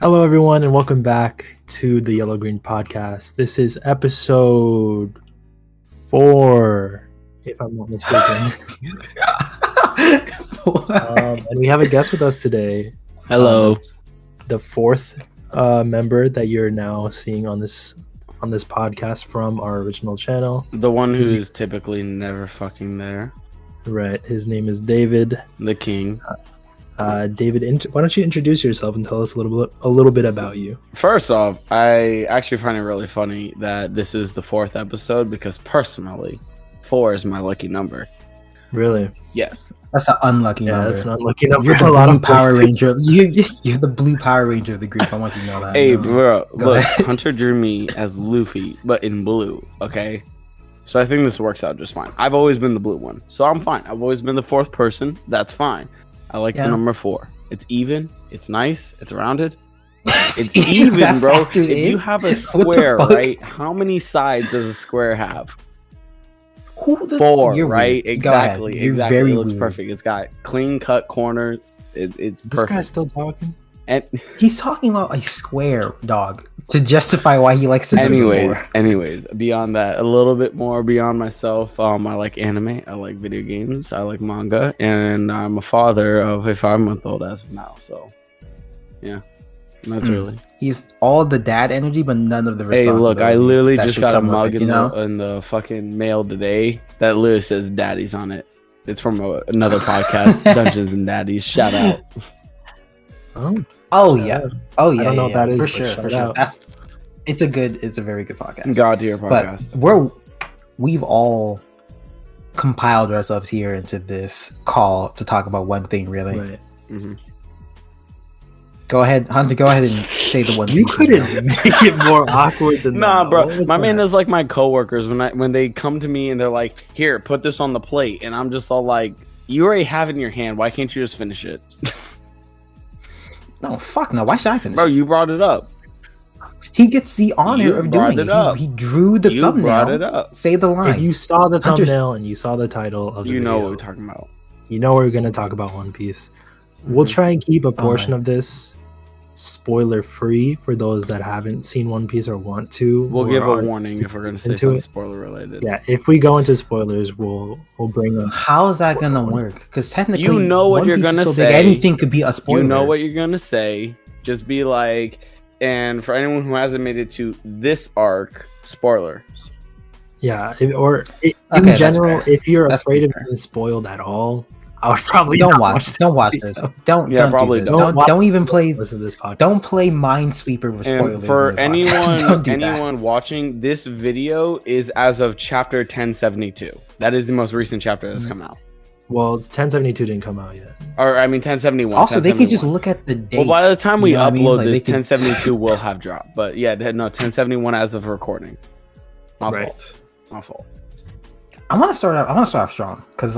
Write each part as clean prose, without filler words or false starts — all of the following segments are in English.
Hello, everyone, and welcome back to the Yellow Green Podcast. This is episode 4, if I'm not mistaken. And we have a guest with us today. Hello. The fourth member that you're now seeing on this podcast from our original channel. The one who is typically never fucking there. Right. His name is David. The king. David, why don't you introduce yourself and tell us a little bit about you? First off, I actually find it really funny that this is the 4th episode because personally, 4 is my lucky number. Really? Yes. That's an unlucky number. Yeah, that's an unlucky number. You're the blue Power Ranger. You're the blue Power Ranger of the group. I want you to know that. Hey, bro, look, Hunter drew me as Luffy, but in blue, okay? So I think this works out just fine. I've always been the blue one, so I'm fine. I've always been the 4th person. That's fine. I like the number 4. It's even. It's nice. It's rounded. It's even, bro. If you have a square, right? How many sides does a square have? 4, right? Exactly. Exactly. It looks perfect. It's got clean cut corners. It's perfect. This guy's still talking? And he's talking about a square, dog, to justify why he likes it. Anyways, beyond that, a little bit more beyond myself. I like anime. I like video games. I like manga, and I'm a father of a 5-month-old as of now. So, yeah, that's really. He's all the dad energy, but none of the responsibility. Hey, look, I literally just got a mug in the fucking mail today that literally says "Daddies" on it. It's from another podcast, Dungeons and Daddies. Shout out. Oh yeah. I don't know what that is for sure. It's a very good podcast. God tier podcast. But we've all compiled ourselves here into this call to talk about one thing, really. Right. Mm-hmm. Go ahead, Hunter. Go ahead and say the one. You couldn't make it more awkward than nah, that. Bro. My man is like my coworkers when they come to me and they're like, "Here, put this on the plate," and I'm just all like, "You already have it in your hand. Why can't you just finish it?" No, fuck no. Why should I finish? Bro, you brought it up. He gets the honor of doing it. He drew the thumbnail. You brought it up. Say the line. If you saw the thumbnail and you saw the title of the video, what we're talking about. You know we're going to talk about One Piece. We'll try and keep a portion of this spoiler free for those that haven't seen One Piece or want to. We'll give a warning if we're going to say something spoiler related. Yeah, if we go into spoilers, we'll bring them. How is that going to work? Because technically, you know what you're going to say. Anything could be a spoiler. You know what you're going to say. Just be like, and for anyone who hasn't made it to this arc, spoilers. Yeah, in general, if you're afraid of being spoiled at all, I would probably don't watch this. Don't even play. Listen to this podcast. Don't play Minesweeper with spoilers. And for anyone watching, this video is as of chapter 1072. That is the most recent chapter that's come out. Well, 1072 didn't come out yet. Or 1071. Also, they can just look at the date. Well, by the time we upload this, 1072 will have dropped. But yeah, no, 1071 as of recording. My fault. I want to start off strong because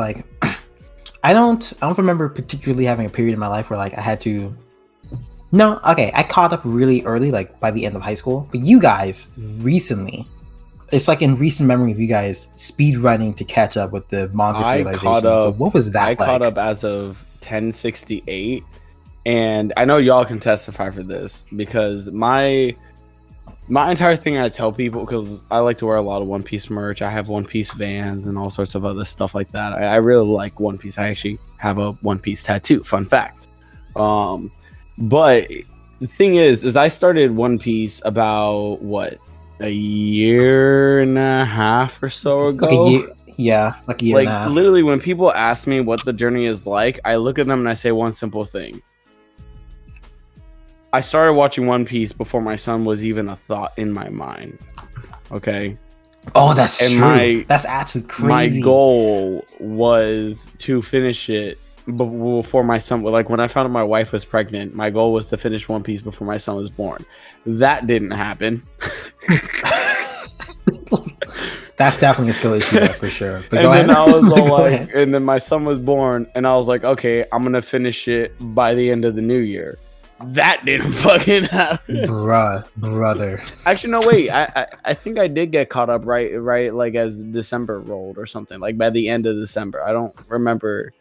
I don't remember particularly having a period in my life where I had to. No, okay, I caught up really early, by the end of high school. But you guys recently, it's in recent memory of you guys speed running to catch up with the manga civilization. So what was that? I caught up as of 1068, and I know y'all can testify for this because my entire thing I tell people, because I like to wear a lot of One Piece merch. I have One Piece Vans and all sorts of other stuff like that. I really like One Piece. I actually have a One Piece tattoo. Fun fact. But the thing is I started One Piece about a year and a half or so ago. Like a year and a half. Literally, when people ask me what the journey is like, I look at them and I say one simple thing. I started watching One Piece before my son was even a thought in my mind. Okay. Oh, that's true. That's actually crazy. My goal was to finish it before my son. When I found out my wife was pregnant, my goal was to finish One Piece before my son was born. That didn't happen. That's definitely a skill issue, for sure. But and then I was all and then my son was born, and I was like, okay, I'm gonna finish it by the end of the new year. That didn't fucking happen. Brother. Actually, no, wait. I think I did get caught up right as December rolled or something. By the end of December. I don't remember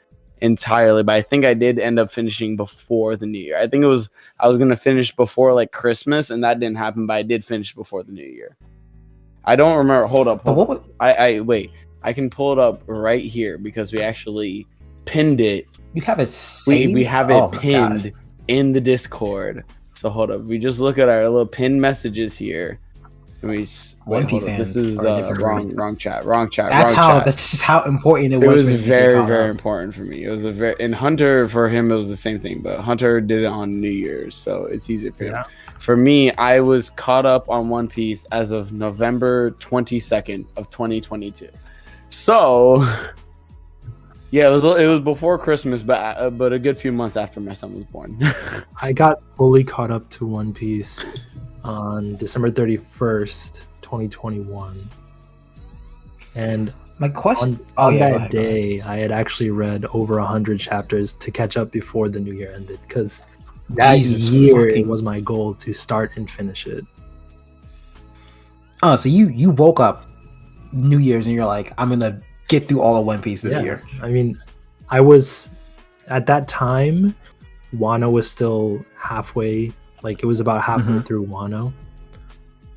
entirely, but I think I did end up finishing before the New Year. I think I was gonna finish before like Christmas, and that didn't happen, but I did finish before the New Year. I don't remember. Hold up. I wait. I can pull it up right here because we actually pinned it. You have it saved? We have it pinned in the Discord. So hold up. We just look at our little pinned messages here. One Piece fans. This is wrong chat. That's just how important it was. It was very important for me. It was and Hunter, for him it was the same thing, but Hunter did it on New Year's, so it's easier for him. For me, I was caught up on One Piece as of November 22nd of 2022. So yeah, it was before Christmas, but a good few months after my son was born. I got fully caught up to One Piece on December 31st, 2021. And my question on that day, I had actually read over 100 chapters to catch up before the New Year ended, because that year it was my goal to start and finish it. Oh, so you woke up New Year's and you're like, I'm gonna get through all of One Piece this year. I mean, I was at that time, Wano was still halfway. Like, it was about halfway through Wano.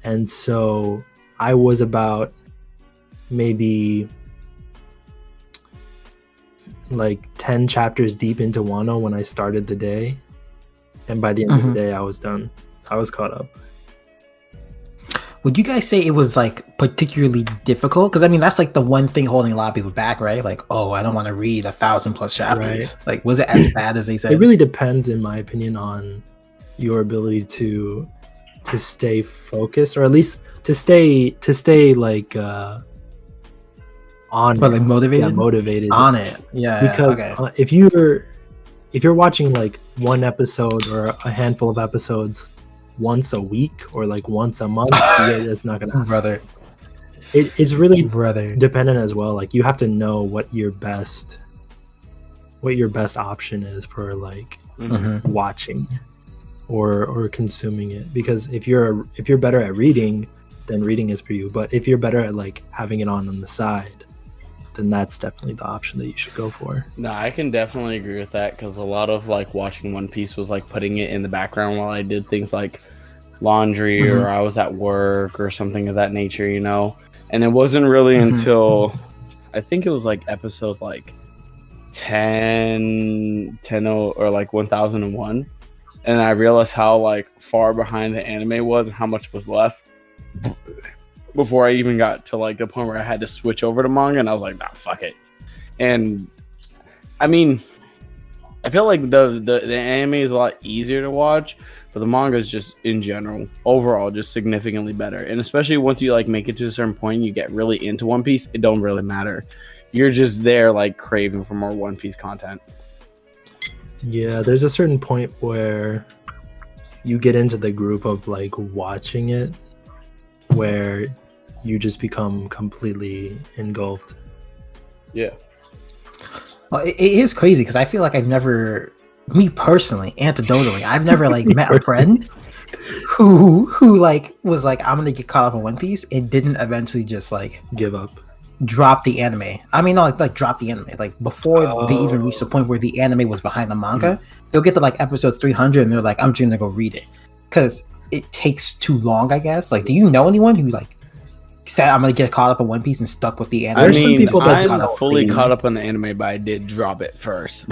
And so I was about maybe like 10 chapters deep into Wano when I started the day. And by the end of the day, I was done. I was caught up. Would you guys say it was like particularly difficult? Because I mean, that's like the one thing holding a lot of people back, right? Like, oh, I don't want to read 1,000+ chapters. Right. Like, was it as bad as they said? It really depends, in my opinion, on your ability to stay focused, or at least to stay like on motivated on it. Because if you're watching like one episode or a handful of episodes once a week or like once a month, it's not gonna happen. Brother. It's really dependent as well. Like, you have to know what your best option is for like watching or consuming it. Because if you're better at reading, then reading is for you. But if you're better at like having it on the side, then that's definitely the option that you should go for. No, I can definitely agree with that, because a lot of like watching One Piece was like putting it in the background while I did things like laundry or I was at work or something of that nature, you know. And it wasn't really until I think it was like episode like 10 or like 1001, and I realized how like far behind the anime was and how much was left before I even got to like the point where I had to switch over to manga. And I was like, nah, fuck it. And I mean, I feel like the anime is a lot easier to watch, but the manga is just in general, overall, just significantly better. And especially once you like make it to a certain point, you get really into One Piece, it don't really matter. You're just there like craving for more One Piece content. Yeah, there's a certain point where you get into the group of like watching it, where you just become completely engulfed. Yeah. Well, it is crazy, because I feel like I've never, me personally, anecdotally, I've never like met a friend who like was like, I'm gonna get caught up in One Piece, and didn't eventually just like give up, drop the anime. I mean, not like drop the anime. Like, before they even reach the point where the anime was behind the manga, they'll get to like episode 300 and they're like, I'm just gonna go read it, because it takes too long, I guess. Like, do you know anyone who like said, I'm gonna get caught up in One Piece and stuck with the anime? I mean, some people that I'm fully caught up on the anime, but I did drop it first.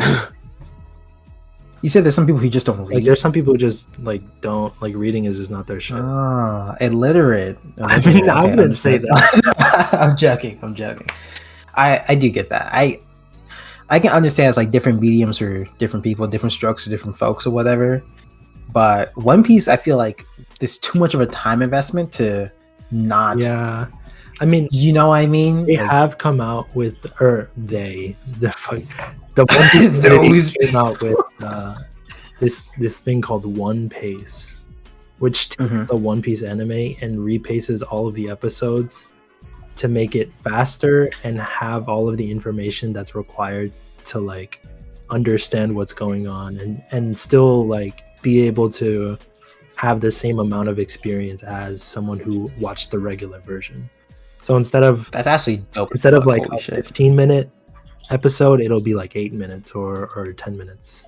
You said there's some people who just don't read. Like, there's some people who just like don't like, reading is just not their shit. Illiterate. I mean, I wouldn't say that. I'm joking. I do get that. I can understand it's like different mediums for different people, different strokes for different folks or whatever. But One Piece, I feel like there's too much of a time investment to not. Yeah, I mean, you know what I mean? They have come out with, the One Piece came out with this thing called One Pace, which takes the One Piece anime and repaces all of the episodes to make it faster and have all of the information that's required to like understand what's going on and still like be able to have the same amount of experience as someone who watched the regular version. So instead of that's actually dope. Instead of like a 15-minute episode, it'll be like 8 minutes or 10 minutes.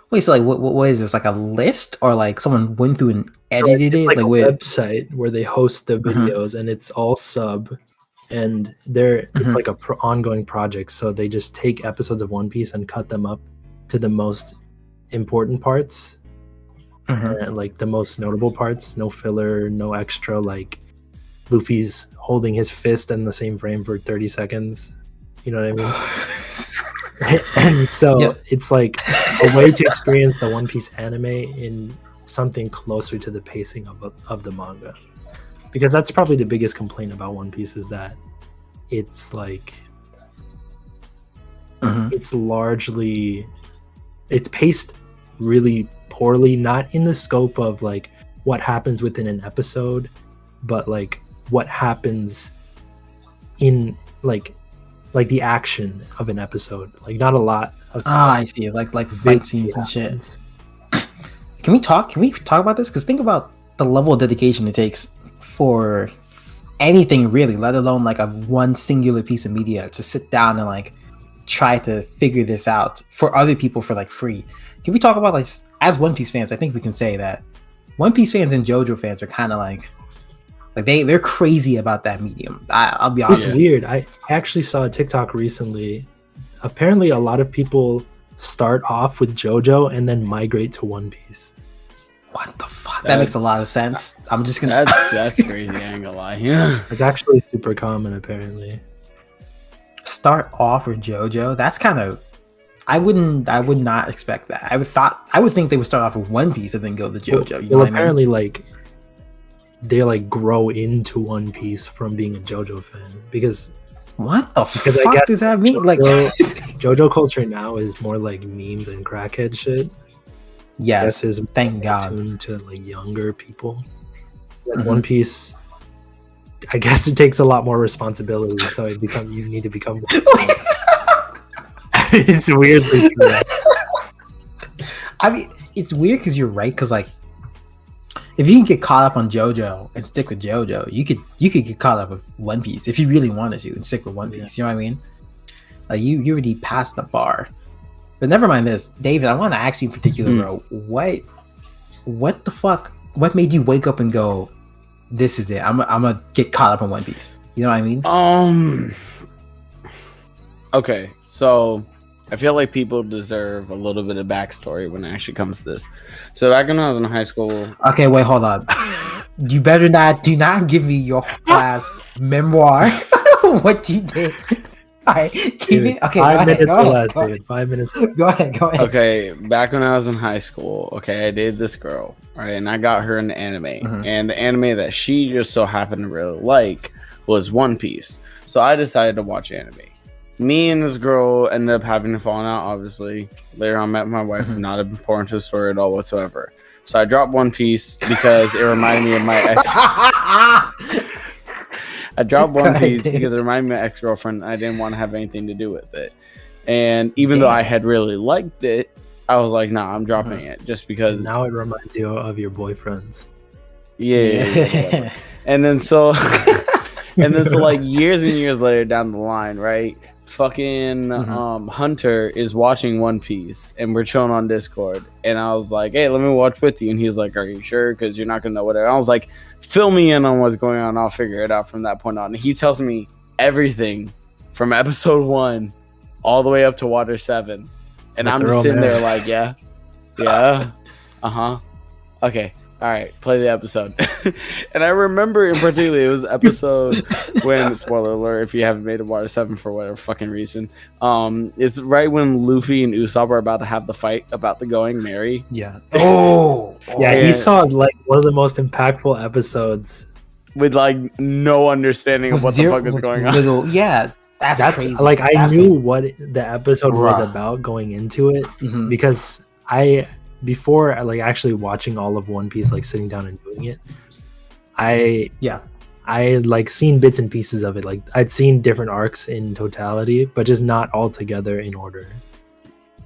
Wait, so like what is this, like a list, or like someone went through and edited it? Like a wait. website where they host the videos, and it's all sub, and it's like a ongoing project. So they just take episodes of One Piece and cut them up to the most important parts, and like the most notable parts. No filler, no extra, like Luffy's holding his fist in the same frame for 30 seconds. You know what I mean? And so it's like a way to experience the One Piece anime in something closer to the pacing of the manga, because that's probably the biggest complaint about One Piece, is that it's like it's paced really poorly, not in the scope of like what happens within an episode, but like what happens in like the action of an episode. Like not a lot of I see, like fight scenes and shit. Can we talk about this? Because think about the level of dedication it takes for anything really, let alone like a one singular piece of media, to sit down and like try to figure this out for other people for like free. Can we talk about, like, as One Piece fans, I think we can say that One Piece fans and JoJo fans are kind of like they're crazy about that medium. I'll be honest. It's weird. I actually saw a TikTok recently. Apparently a lot of people start off with JoJo and then migrate to One Piece. What the fuck? That makes a lot of sense. I'm just gonna. That's crazy. I ain't gonna lie. Yeah, it's actually super common. Apparently, start off with JoJo. That's kind of. I would not expect that. I would think they would start off with One Piece and then go to JoJo. Well, apparently, like they like grow into One Piece from being a JoJo fan, because what the fuck does that mean? Like JoJo culture now is more like memes and crackhead shit. Yes, is thank God. Tuned to like younger people. Like One Piece, I guess it takes a lot more responsibility, so you need to become. It's weirdly true. I mean, it's weird because you're right. Because like, if you can get caught up on JoJo and stick with JoJo, you could get caught up with One Piece if you really wanted to and stick with One Piece. You know what I mean? Like you already passed the bar. But never mind this, David. I want to ask you in particular, bro. What the fuck? What made you wake up and go, "This is it. I'm gonna get caught up in One Piece"? You know what I mean? Okay, so I feel like people deserve a little bit of backstory when it actually comes to this. So back when I was in high school. Okay, wait, hold on. You better do not give me your class memoir. What you did. Alright, keep it. Okay, 5 minutes or less, dude. 5 minutes. Go ahead. Okay, back when I was in high school, okay, I dated this girl, right, and I got her into anime, and the anime that she just so happened to really like was One Piece. So I decided to watch anime. Me and this girl ended up having to fall out, obviously. Later on, met my wife, not important to the story at all whatsoever. So I dropped One Piece because it reminded me of my ex. I dropped One Piece because it reminded me of my ex-girlfriend. I didn't want to have anything to do with it. And even though I had really liked it, I was like, nah, I'm dropping it just because. Now it reminds you of your boyfriends. Yeah. And then so like years and years later down the line, right? Fucking Hunter is watching One Piece and we're chilling on Discord. And I was like, hey, let me watch with you. And he's like, are you sure? Because you're not going to know whatever. I was like, fill me in on what's going on. I'll figure it out from that point on. And he tells me everything from episode 1 all the way up to Water 7. And I'm just sitting there like, yeah. Okay. All right, play the episode. And I remember in particular, it was episode when, spoiler alert, if you haven't made it Water 7 for whatever fucking reason, it's right when Luffy and Usopp are about to have the fight about the Going Merry. Yeah. He saw like one of the most impactful episodes with like no understanding of what the fuck is going on. That's crazy. Like I knew what the episode was about going into it because before like actually watching all of One Piece, like sitting down and doing it, I like seen bits and pieces of it. Like I'd seen different arcs in totality, but just not all together in order.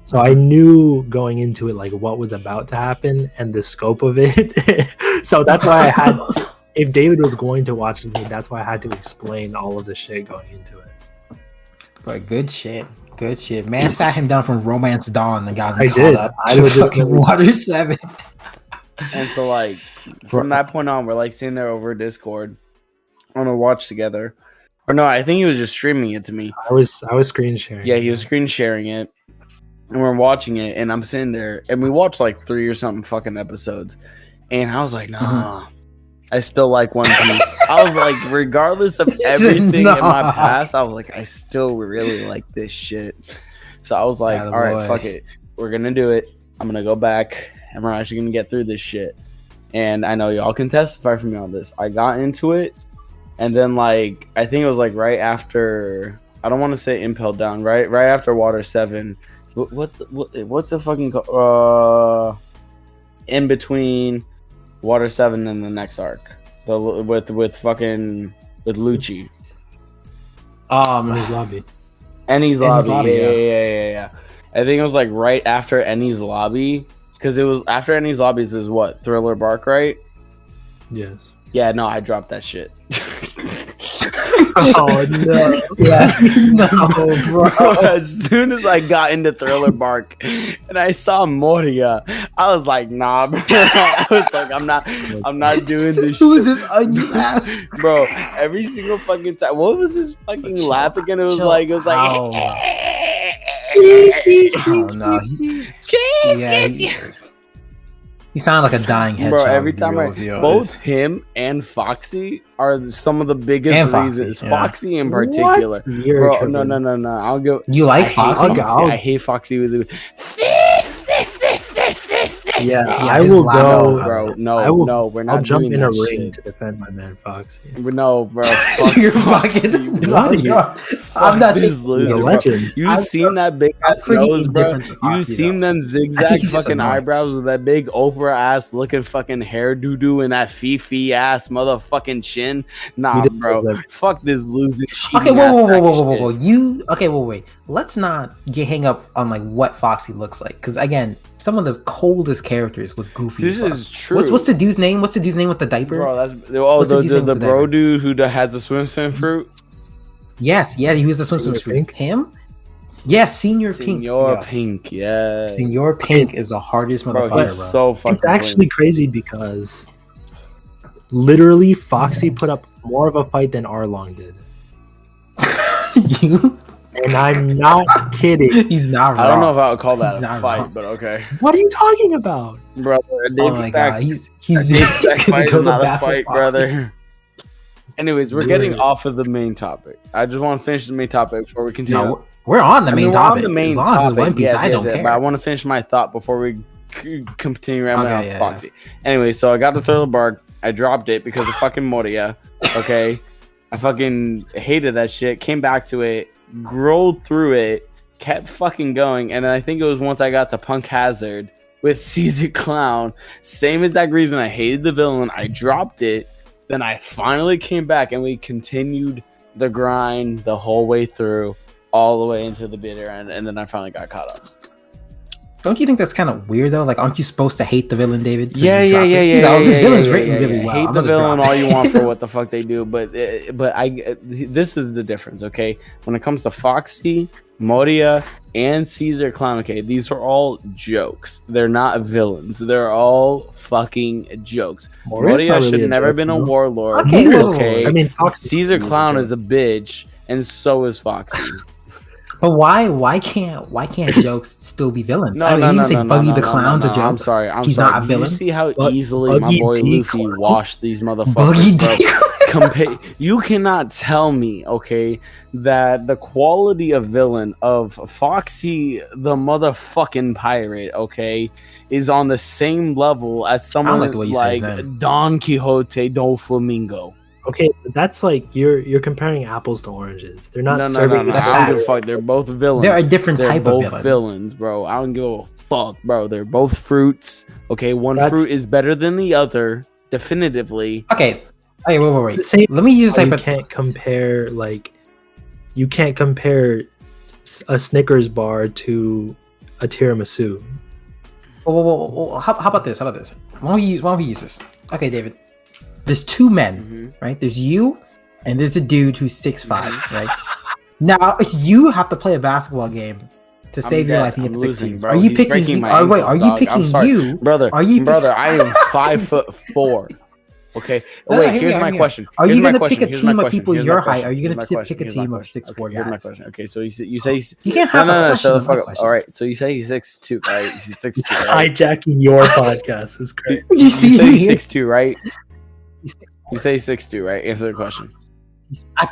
So I knew going into it like what was about to happen and the scope of it. So that's why I had to, if David was going to watch with me, that's why I had to explain all of the shit going into it. But good shit. Good shit. Man sat him down from Romance Dawn and got him I caught did. up I to legitimately- fucking Water 7. And so like from that point on, we're like sitting there over Discord on a watch together. Or no, I think he was just streaming it to me. I was screen sharing. Yeah, he was screen sharing it. And we're watching it, and I'm sitting there, and we watched like 3 or something fucking episodes. And I was like, nah, I still like One Piece. I was like, regardless of everything in my past, I was like, I still really like this shit. So I was like, all right, fuck it. We're going to do it. I'm going to go back, and we're actually going to get through this shit. And I know y'all can testify for me on this. I got into it, and then like, I think it was like right after, I don't want to say Impelled Down, right after Water 7. What's the fucking in between Water 7 and the next arc, with Lucci, His lobby. Enies Lobby. Yeah. I think it was like right after Enies Lobby, because it was after Enies Lobby is what, Thriller Bark, right? Yes. Yeah, no, I dropped that shit. Oh no! Yeah, no, bro. As soon as I got into Thriller Bark and I saw Moria, I was like, nah, bro. I was like, I'm not doing this Who is shit. this onion ass? Bro, every single fucking time. What was his fucking laugh again? It was like, Oh no. He sounded like a dying hedgehog. Bro, every time both I him and Foxy are some of the biggest And Foxy, reasons. yeah. Foxy in particular. Bro, No. I'll go. You like Foxy? I hate Foxy with Yeah, Yeah, I his will loud- go, bro. No, I will- no, we're not I'll jump doing in a that ring shit. to defend my man Foxy. No, bro. Fuck You're Foxy, fucking. bro. No. I'm not This taking He's loser, a bro. legend. You I'm seen that big I'm ass pretty nose, bro? indifferent to You Foxy, seen though. them I zigzag think he's just fucking annoying. eyebrows with that big Oprah ass looking fucking hair doo doo and that Fifi ass motherfucking chin? Nah, He does bro. look like- Fuck this losing. Okay, cheating ass sack of whoa. shit. You okay? Wait. Let's not get hang up on like what Foxy looks like, because again, some of the coldest characters look goofy. This as fuck. is true. What's the dude's name? What's the dude's name with the diaper? Bro, that's What's the dude's name the with the bro diaper? dude who has a swim fruit. Yes, yeah, he was a Senior swimsuit. Pink? Him? Yes, Senior Pink. Senor Yeah. Pink, yes. Senor Pink is the hardest Bro, motherfucker, he's bro. so fucking. It's actually crazy because literally Foxy put up more of a fight than Arlong did, You? and I'm not kidding. He's not wrong. I don't know if I would call that He's a not fight, wrong. but okay, What are you talking about? brother. Oh my god, he's he's That gonna fight go is to not a bat for fight, Foxy. brother. Anyways, we're You're- getting off of the main topic. I just want to finish the main topic before we continue. No, we're on the I mean, main we're on topic. the main as long as it's topic, One Piece, yes, I don't yes, care. But I want to finish my thought before we continue rambling Okay, off yeah, Foxy. Anyway, so I got the Thriller Bark. I dropped it because of fucking Moria. Okay, I fucking hated that shit. Came back to it, growled through it, kept fucking going, and then I think it was once I got to Punk Hazard with Caesar Clown. Same exact reason I hated the villain. I dropped it. Then I finally came back and we continued the grind the whole way through, all the way into the bitter end, and then I finally got caught up. Don't you think that's kind of weird though? Like, aren't you supposed to hate the villain, David? So Yeah. you drop it? He's like, oh, this villain's written really well. Hate I'm the gonna villain drop all it. you want for what the fuck they do, but this is the difference, okay? When it comes to Foxy, Moria, and Caesar Clown, okay, these are all jokes. They're not villains. They're all fucking jokes. Moria's Moria not should really a never joke, been a though. warlord. Okay, whoa, whoa, whoa. okay? I mean, Foxy Caesar is a Clown joke. is a bitch, and so is Foxy. But why can't jokes still be villains? No, I mean, no, you no, say no, no, Buggy no, the no, Clown's no, a joke. I'm sorry. He's sorry. not a Do villain. You see how But easily my Buggy boy D. Luffy Clown? washed these Buggy motherfuckers, bro. D. You cannot tell me, okay, that the quality of villain of Foxy the motherfucking pirate, okay, is on the same level as someone like the way you say his like name. Don Quixote do Flamingo. Okay, but that's like you're comparing apples to oranges. They're not No, serving. That's I don't give a fact. fuck. They're both villains. They're a different They're type both of villain. villains, bro. I don't give a fuck, bro. They're both fruits. Okay, one That's- fruit is better than the other, definitively. Okay. Hey, wait. It's the same. Let me use You like can't compare you can't compare a Snickers bar to a tiramisu. Whoa. How about this? Why don't we use this? Okay, David. There's two men, Mhm. right? There's you, and there's a dude who's 6'5", right? Now you have to play a basketball game to save your life and get the big teams. Are you picking? Are you picking you, brother? Brother, I am 5'4". Okay. Wait. Here's my question. Are you gonna pick a team of people your height? Are you gonna pick a team of 6'4" guys? Here's my question. Okay, so you say you can't have no. Shut the fuck up. All right. So you say he's 6'2", right? He's 6'2". Right? Hijacking your podcast is great. You say he's 6'2", right? You say 6'2", right? Answer the question.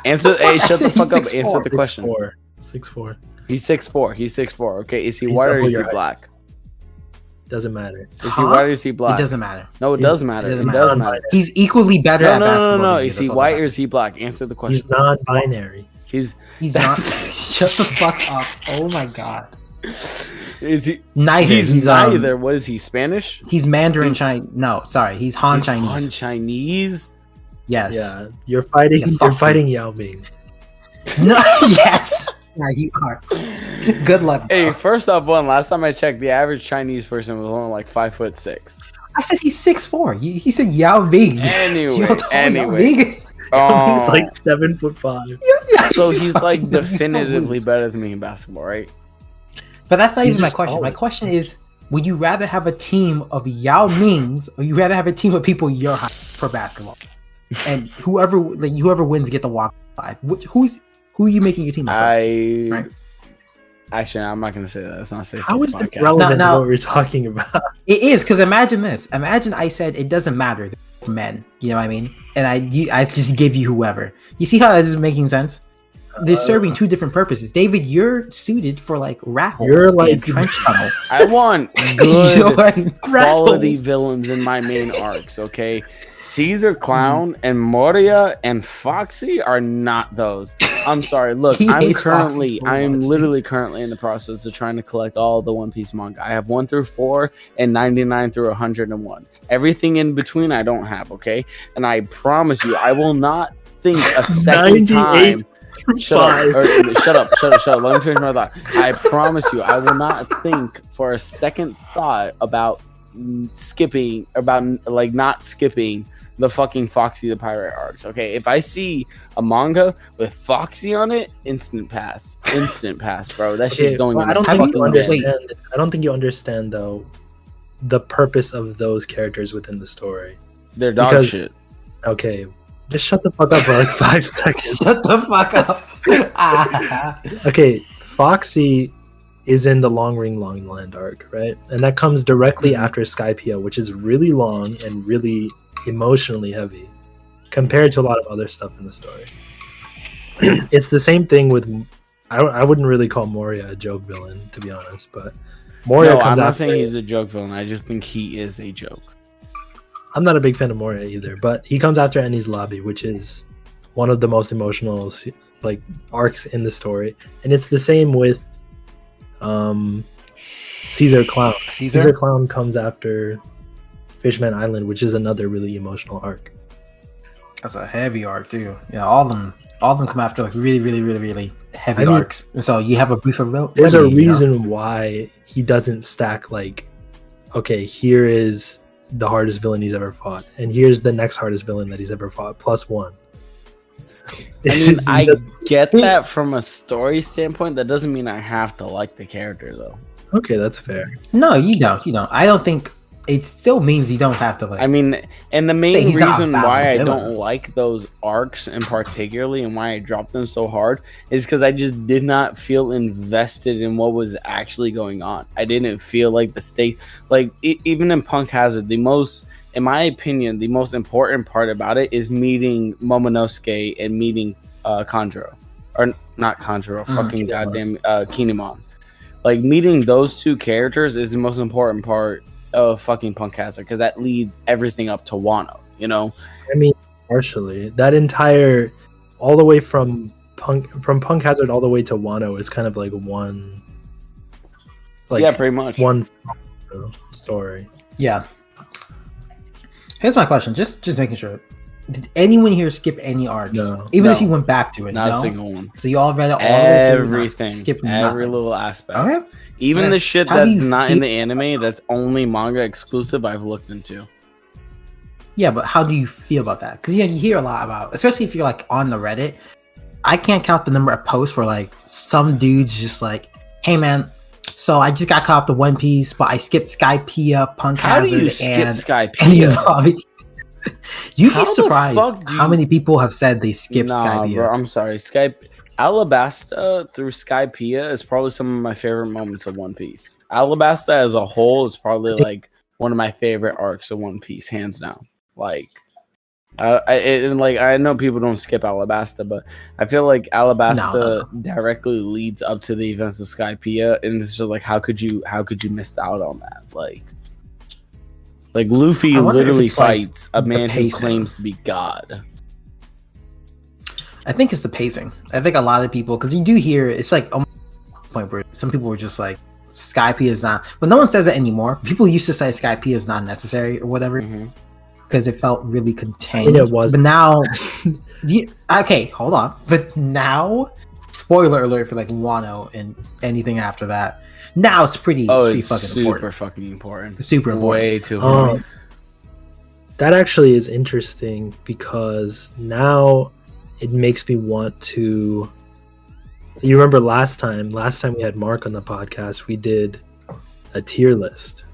Answer. Hey, shut the fuck up. Answer the question. 6'4". He's 6'4". He's 6'4". Okay. Is he white or is he black? Doesn't matter. Is he white or is he black? It doesn't matter. No, it does matter. It does matter. He's equally better at basketball. No. Is he white or is he black? Answer the question. He's non-binary. He's not. Shut the fuck up. Oh my god. Is he? Neither. He's neither. What is he? Spanish? He's Mandarin Chinese. No, sorry. He's Han Chinese. Han Chinese? Yes. Yeah. You're fighting Yao Ming. No. Yes. Yeah, you are. Good luck. Bro. Hey, first off, last time I checked, the average Chinese person was only like 5'6". I said he's 6'4". He said Yao Ming. Anyway. Yao Ming is like 7'5". Yeah. So he's like definitively better than me in basketball, right? But that's not He's even my just question. taller. My question is, would you rather have a team of Yao Mings or you rather have a team of people your height for basketball? And whoever wins get the walk five. Who are you making your team? Right? Actually, I'm not gonna say that. It's not safe. How is this relevant to what we're talking about? It is, because imagine this. Imagine I said it doesn't matter. They're both men. You know what I mean? And I just give you whoever. You see how that is making sense? They're serving two different purposes. David, you're suited for like rat holes. You're like trench tunnel. I want good You know what I mean? quality villains in my main arcs, okay? Caesar Clown and Moria and Foxy are not those. I'm sorry. Look, He I'm hates Foxy so much. literally currently in the process of trying to collect all the One Piece manga. I have 1 through 4 and 99 through 101. Everything in between I don't have, okay? And I promise you, I will not think a second time. Shut up. Let me finish my thought. I promise you, I will not think for a second thought about not skipping the fucking Foxy the Pirate arcs. Okay, if I see a manga with Foxy on it, instant pass, bro. That shit's going. Well, I don't think you understand. I don't think you understand though the purpose of those characters within the story. They're dog shit. Okay. Just shut the fuck up for like 5 seconds. Shut the fuck up. Okay, Foxy is in the Long Ring Long Land arc, right? And that comes directly after Skypiea, which is really long and really emotionally heavy compared to a lot of other stuff in the story. It's the same thing with... I wouldn't really call Moria a joke villain, to be honest, but Moria comes I'm not after... saying he's a joke villain. I just think he is a joke. I'm not a big fan of Moria either, but he comes after Enies Lobby, which is one of the most emotional like arcs in the story, and it's the same with Caesar Clown. Caesar Clown comes after Fishman Island, which is another really emotional arc. That's a heavy arc too. Yeah, all of them come after like really heavy arcs. So you have a brief of there's a reason why he doesn't stack like, okay, here is the hardest villain he's ever fought, and here's the next hardest villain that he's ever fought +1. I mean, I get that from a story standpoint. That doesn't mean I have to like the character though. Okay, that's fair. No, you don't. I don't think it still means you don't have to like. I mean, and the main reason why I don't like those arcs in particularly and why I dropped them so hard is because I just did not feel invested in what was actually going on. I didn't feel like the stake, like even in Punk Hazard, in my opinion, the most important part about it is meeting Momonosuke and meeting Kanjuro, or not Kanjuro, fucking goddamn Kinemon. Like meeting those two characters is the most important part of fucking Punk Hazard, because that leads everything up to Wano, you know? I mean, partially. That entire, all the way from Punk Hazard all the way to Wano is kind of like one, like, yeah, pretty much one story. Yeah. Here's my question, just making sure. Did anyone here skip any arcs? No. Even if you went back to it? Not a single one. So you all read it all everything, skip every little aspect. Okay. Even the shit that's not in the anime, that's only manga exclusive, I've looked into. Yeah, but how do you feel about that? Because you hear a lot about, especially if you're like on the Reddit, I can't count the number of posts where like some dudes just like, hey man, so I just got caught up to One Piece, but I skipped Skypiea, Punk How do Hazard, you skip and Skypiea? You'd How be the surprised fuck do how you- many people have said they skipped Nah, Skypiea. bro, I'm sorry. Alabasta through Skypiea is probably some of my favorite moments of One Piece. Alabasta as a whole is probably like one of my favorite arcs of One Piece, hands down. Like, I know people don't skip Alabasta, but I feel like Alabasta directly leads up to the events of Skypiea, and it's just like, how could you miss out on that? Like Luffy literally fights a man who claims to be God. I think it's the pacing. I think a lot of people, because you do hear it's like a point where some people were just like, Skypiea is not, but no one says it anymore. People used to say Skypiea is not necessary or whatever because it felt really contained. It was, but now, okay, hold on. But now, spoiler alert for like Wano and anything after that. Now it's pretty fucking important. Fucking important. Super important. Way too important. That actually is interesting because now it makes me want to. You remember last time we had Mark on the podcast, we did a tier list.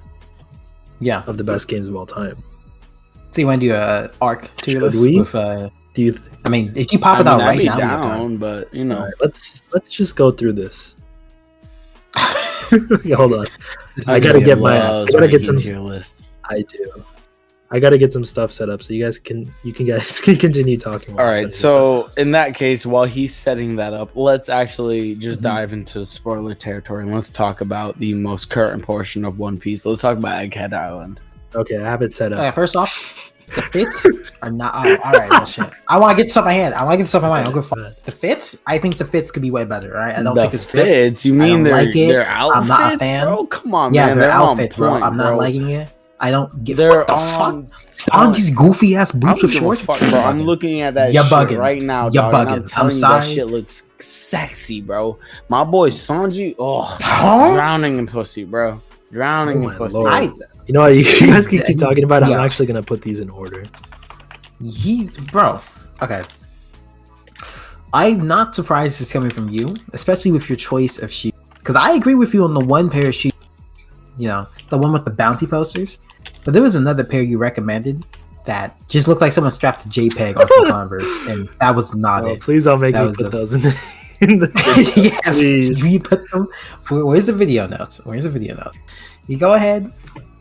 Yeah, of the best games of all time. So you want to do a arc tier list? Do you? I mean, if you pop it out right now, down, but you know, right, let's just go through this. Hold on, I gotta get some tier list. I do. I gotta get some stuff set up so you guys can continue talking. All right, so in that case, while he's setting that up, let's actually just dive into spoiler territory and let's talk about the most current portion of One Piece. Let's talk about Egghead Island. Okay, I have it set up. Okay, first off, the fits are not. Oh, all right, well, shit. I want to get stuff in my hand. I'll go fuck the fits. I think the fits could be way better. All right, I don't think it's fits. You mean their outfits? I'm not a fan. Bro, come on, yeah, man. Their outfits, bro. I'm not liking it. I don't give what the fuck. Sanji's goofy ass boots with shorts. Fuck, bro. I'm looking at that shit right now, dog. And I'm telling you that shit looks sexy, bro. My boy Sanji, drowning in pussy, bro. Drowning in pussy. You know what? You guys can keep talking about it. I'm actually gonna put these in order. Bro. Okay. I'm not surprised it's coming from you, especially with your choice of shoes. Because I agree with you on the one pair of shoes. You know, the one with the bounty posters. But there was another pair you recommended that just looked like someone strapped a JPEG on some Converse, and that was not it. Please don't make me put those in the video. Yes, please. You put them. Where's the video notes? You go ahead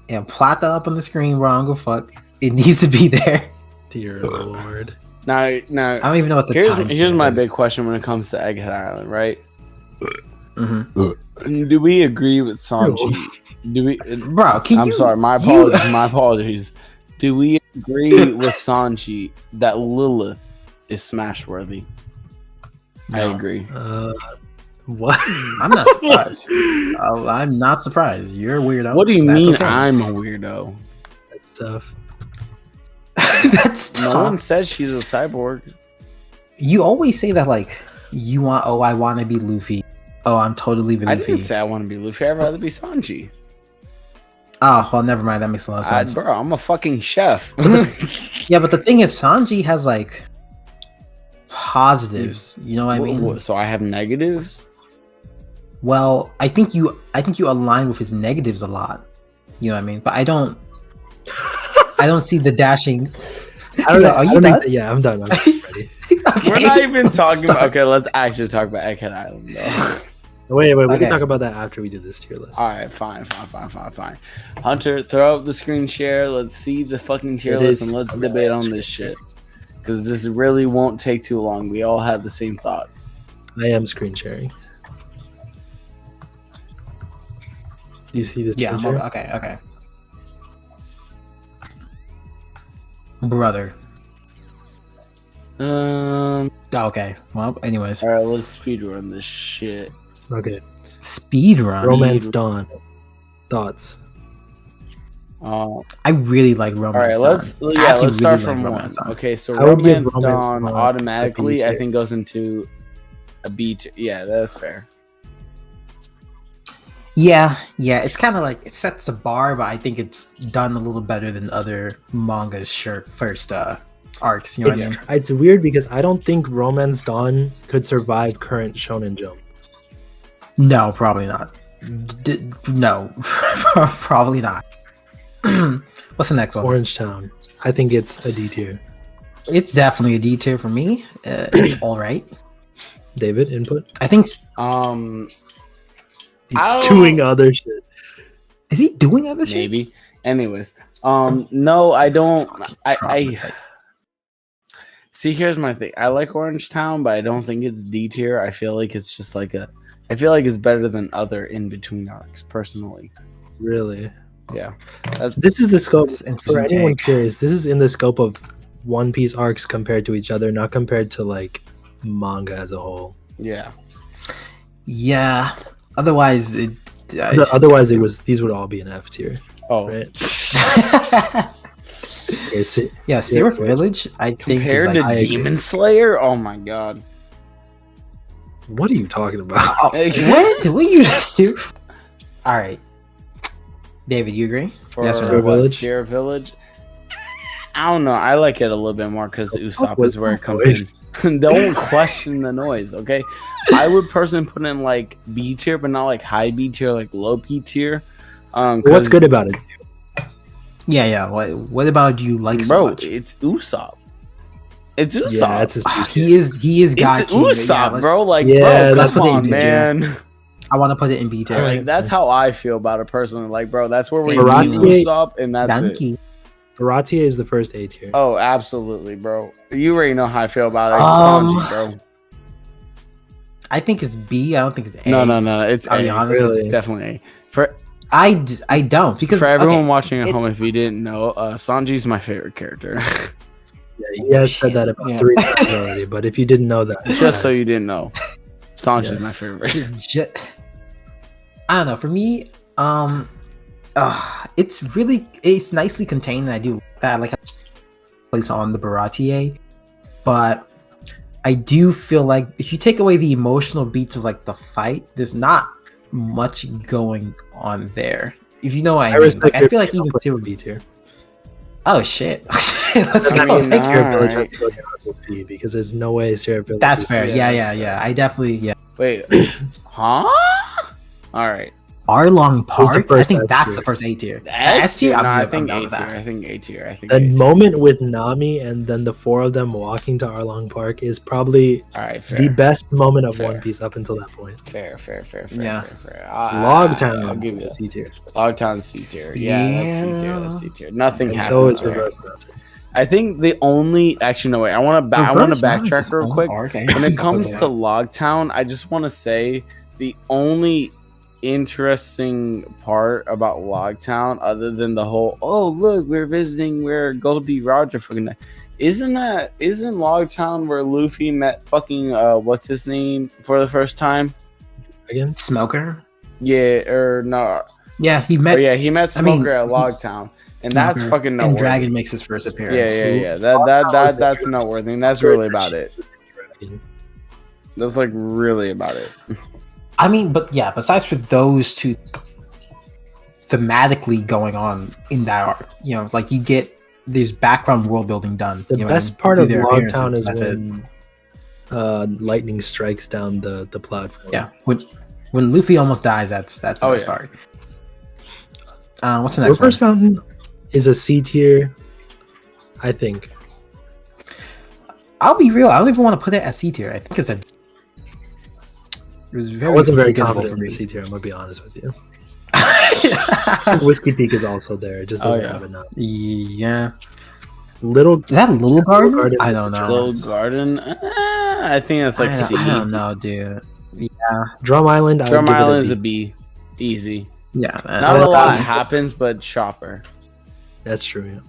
and plot that up on the screen, bro. I don't go fuck. It needs to be there. Dear Lord. Now, I don't even know what the here's my big question when it comes to Egghead Island, right? Mm-hmm. Do we agree with Sanji? Bro, sorry, my apologies. Do we agree with Sanji that Lilith is smash worthy? No. I agree. What? I'm not surprised. I'm not surprised. You're a weirdo. What do you mean I'm a weirdo? That's tough. That's tough. No one says she's a cyborg. You always say that like I want to be Luffy. Oh, I'm totally Luffy. I didn't say I want to be Luffy. I'd rather be Sanji. Oh, well, never mind. That makes a lot of sense. Bro, I'm a fucking chef. Yeah, but the thing is, Sanji has like positives. You know what I mean? So I have negatives? Well, I think you align with his negatives a lot. You know what I mean? But I don't see the dashing. Are you done? Yeah, I'm done. I'm ready. Okay, we're not even talking about. Okay, let's actually talk about Egghead Island, though. Wait. We can talk about that after we do this tier list. All right, fine. Hunter, throw up the screen share. Let's see the fucking tier list and let's debate on this shit. Because this really won't take too long. We all have the same thoughts. I am screen sharing. Do you see this? Yeah. Okay. Brother. Okay. Well, anyways. All right, let's speedrun this shit. Okay. Speedrun. Romance Dawn. Thoughts? I really like Romance Dawn. All right, let's start from one. Okay, so Romance Dawn automatically, I think, goes into a B. Yeah, that's fair. Yeah, it's kind of like it sets the bar, but I think it's done a little better than other mangas. First arcs. You know what I mean? It's weird because I don't think Romance Dawn could survive current Shonen Jump. No, probably not. No, probably not. What's the next one? Orange Town. I think it's a D tier. It's definitely a D tier for me. It's all right. David, input? I think. He's doing other shit. Is he doing other shit? Maybe. Anyways, no, I don't. I see. Here's my thing. I like Orange Town, but I don't think it's D tier. I feel like it's just like a. I feel like it's better than other in between arcs, personally. Really? Yeah. This is the scope for anyone take. curious. This is in the scope of One Piece arcs compared to each other, not compared to like manga as a whole. Yeah. Yeah. Otherwise, Otherwise, these would all be an F tier. Oh. Right? Okay, yeah. Seraph Village, I think, Compared is to like, Demon Slayer, oh my god. What are you talking about? Oh, what? What you just do? All right, David, you agree? For Yes or no? Sierra Village? Sierra Village. I don't know. I like it a little bit more because Usopp was is where it the comes noise? in. Don't question the noise, okay? I would personally put in like B tier, but not like high B tier, like low B tier. What's good about it? Yeah. What about you like so bro? much? It's Usopp. It's Usopp. Yeah, it's a He is God it's King, but Usopp, yeah, bro. Like, Yeah, bro, that's come what they on, do, man. I want to put it in B tier. Like, that's how I feel about it personally. Like, bro, that's where we Thank meet you. Usopp, and that's it. Donkey. Baratie is the first A tier. Oh, absolutely, bro. You already know how I feel about it. It's Sanji, bro. I think it's B. I don't think it's A. No. It's I'll be A. honest. Really? It's definitely A. I don't because For everyone okay, watching at it- home, if you didn't know, Sanji's my favorite character. Yeah, he has said that about Yeah. 3 times already. But if you didn't know that, Just so you didn't know, Sanji's Yeah. my favorite. I don't know. For me, it's nicely contained. And I do that. I like how it plays on the Baratie, but I do feel like if you take away the emotional beats of like the fight, there's not much going on there. If you know what I mean. respect Like, I your feel like opinion. even I'll put it still. in B tier. Oh shit! Let's I go. mean, Thanks. Sierra Village has Alright. to go down to C because there's no way Sierra Village. That's is- fair. Yeah, Yeah. that's fair. I definitely Wait, huh? All right. Arlong Who's the Park. I first think S that's tier? the first A tier. S tier? No, I I'm think down A with tier. that. I think A tier. I think The A tier. moment with Nami and then the 4 of them walking to Arlong Park is probably All right, fair. the best moment of Fair. One Piece up until that point. Fair. Yeah. Log Town, I'll give you is that. C tier. Logtown C tier. Yeah, that's C tier. That's C tier. Nothing And so happens is there. Reverse Mountain. I think the only actually no wait. I want to backtrack real quick. When it comes to Logtown, I just want to say the only interesting part about Logtown, other than the whole "oh look, we're visiting where Goldie Roger fucking," isn't Logtown where Luffy met fucking what's his name for the first time? Again? Smoker. Yeah, or no? Yeah, he met. Oh yeah, he met I mean, Smoker at Logtown, and that's Smoker, fucking and noteworthy. Dragon makes his first appearance. Yeah. That's noteworthy, and that's really about it. That's like really about it. I mean, but yeah, besides for those two thematically going on in that arc, you know, like you get there's background world building done. The you know what I best mean, part through of their Logtown appearances, is that's it. when lightning strikes down the platform. Yeah, when Luffy almost dies, that's the Oh, best yeah. part. What's the next Reverse one? Mountain is a C tier, I think. I'll be real. I don't even want to put it as C tier. I think it's a. It was I wasn't very forgettable confident for in me. C tier, I'm gonna be honest with you. Whiskey Peak is also there, it just doesn't yeah. have enough. Yeah, Little is that Little Garden? Garden I don't know. Little Garden, I think that's like C. I don't know, dude. Drum Island, I would Drum give it Island is a B. B, easy. Yeah, man. Not a lot Alabasta. happens, but Chopper. That's true, yeah.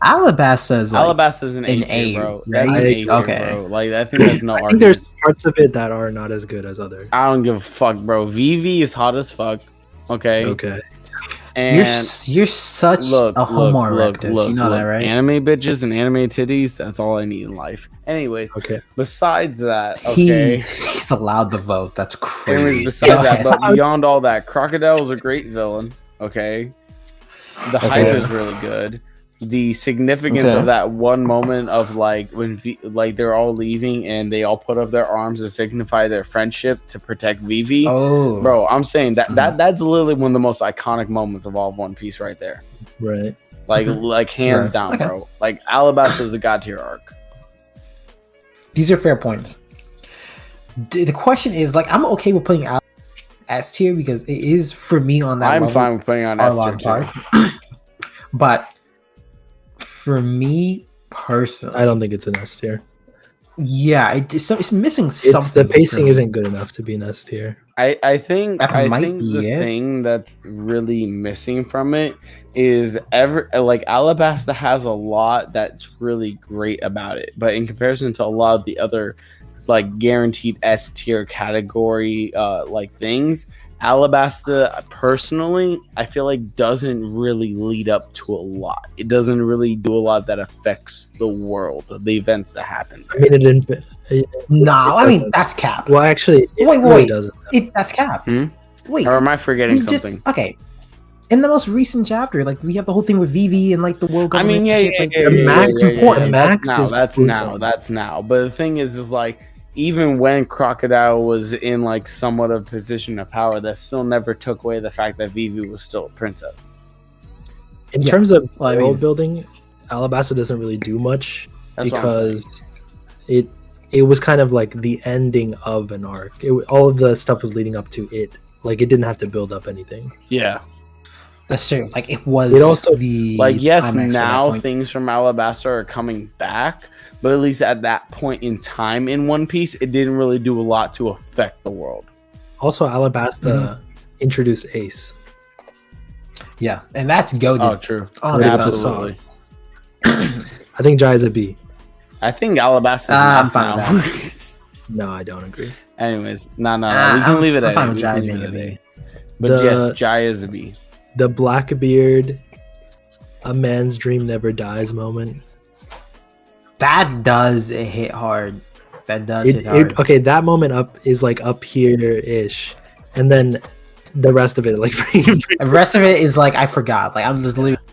Alabasta is like, Alabasta's an A an tier, A, bro. right? That's an A tier, Okay. bro. Like I think there's no I think argument. there's parts of it that are not as good as others. I don't give a fuck, bro. VV is hot as fuck. Okay. Okay. And you're such a homo erectus. You know that, right? Anime bitches and anime titties. That's all I need in life. Anyways, Okay. besides that, okay. He's allowed to vote. That's crazy. Anyways, besides Go that, ahead. but beyond all that, Crocodile's a great villain. Okay. The Okay. hype is really good. the significance of that one moment of like when like they're all leaving and they all put up their arms to signify their friendship to protect Vivi. Oh, bro, I'm saying that's literally one of the most iconic moments of all of One Piece right there. Right. Like hands down, bro. Like Alabasta is a god tier arc. These are fair points. The question is, like, I'm okay with putting out S tier because it is for me on that. I'm level, fine with putting on S tier too. But for me personally, I don't think it's an S tier. Yeah, it's missing something. The pacing isn't good enough to be an S tier. I think the thing that's really missing from it is like Alabasta has a lot that's really great about it, but in comparison to a lot of the other like guaranteed S tier category like things, Alabasta personally I feel like doesn't really lead up to a lot. It doesn't really do a lot that affects the world, the events that happen. I mean, it didn't. I mean that's cap. Well, actually, wait. Doesn't. That's cap. Wait, or am I forgetting something? Okay. In the most recent chapter, like we have the whole thing with Vivi and like the world government. Max important. Max that's now. But the thing is like even when Crocodile was in like somewhat of a position of power, that still never took away the fact that Vivi was still a princess. In terms of world building, Alabasta doesn't really do much because it was kind of like the ending of an arc. All of the stuff was leading up to it. Like it didn't have to build up anything. Yeah. That's true. Like it was. It also yes, now things from Alabasta are coming back, but at least at that point in time in One Piece, it didn't really do a lot to affect the world. Also, Alabasta introduced Ace. Yeah, and that's goated. Oh, true. Absolutely. I think Jai is a B. I think Alabasta is an S now. No, I don't agree. Anyways, no. We can leave it at A. But yes, Jai is a B. The Blackbeard, a man's dream never dies moment. That does hit hard. That does hit hard. Okay, that moment is like up here-ish. And then the rest of it, like... the rest of it is like, I forgot. Like, I'm just literally...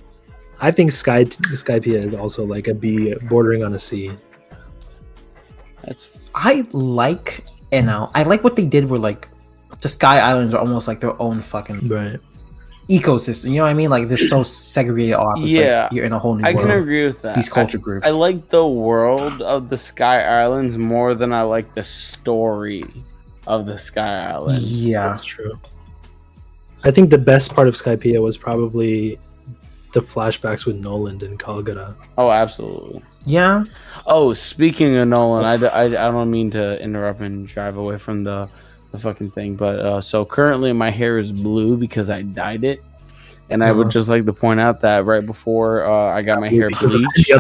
I think Skypiea is also like a B, bordering on a C. I like what they did where like the Sky Islands are almost like their own fucking ecosystem. You know what I mean? Like they're so segregated off. It's like you're in a whole new world. I can agree with that. These culture groups. I like the world of the Sky Islands more than I like the story of the Sky Islands. Yeah, that's true. I think the best part of Skypiea was probably the flashbacks with Noland and Kalgara. Oh, absolutely. Yeah. Oh, speaking of Nolan, I don't mean to interrupt and drive away from the fucking thing, but so currently my hair is blue because I dyed it, and I would just like to point out that right before I got my hair bleached.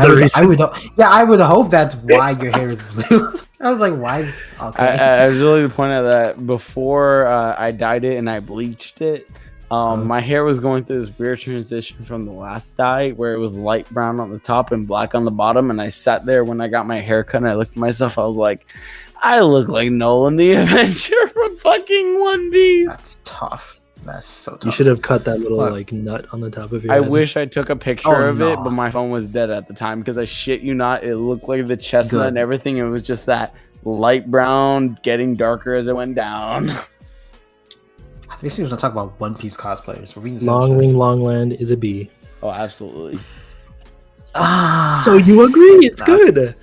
I would hope that's why your hair is blue. I was like, why? Okay. I was really to point out that before I dyed it and I bleached it. My hair was going through this weird transition from the last dye where it was light brown on the top and black on the bottom, and I sat there when I got my hair cut and I looked at myself, I was like, I look like Nolan the Avenger from fucking One Piece. That's tough. That's so tough. You should have cut that little like nut on the top of your head. I wish I took a picture of it, but my phone was dead at the time because I shit you not, it looked like the chestnut and everything. It was just that light brown getting darker as it went down. I think we're gonna talk about One Piece cosplayers. Long Wing Longland is a B. Oh, absolutely. So you agree? It's good.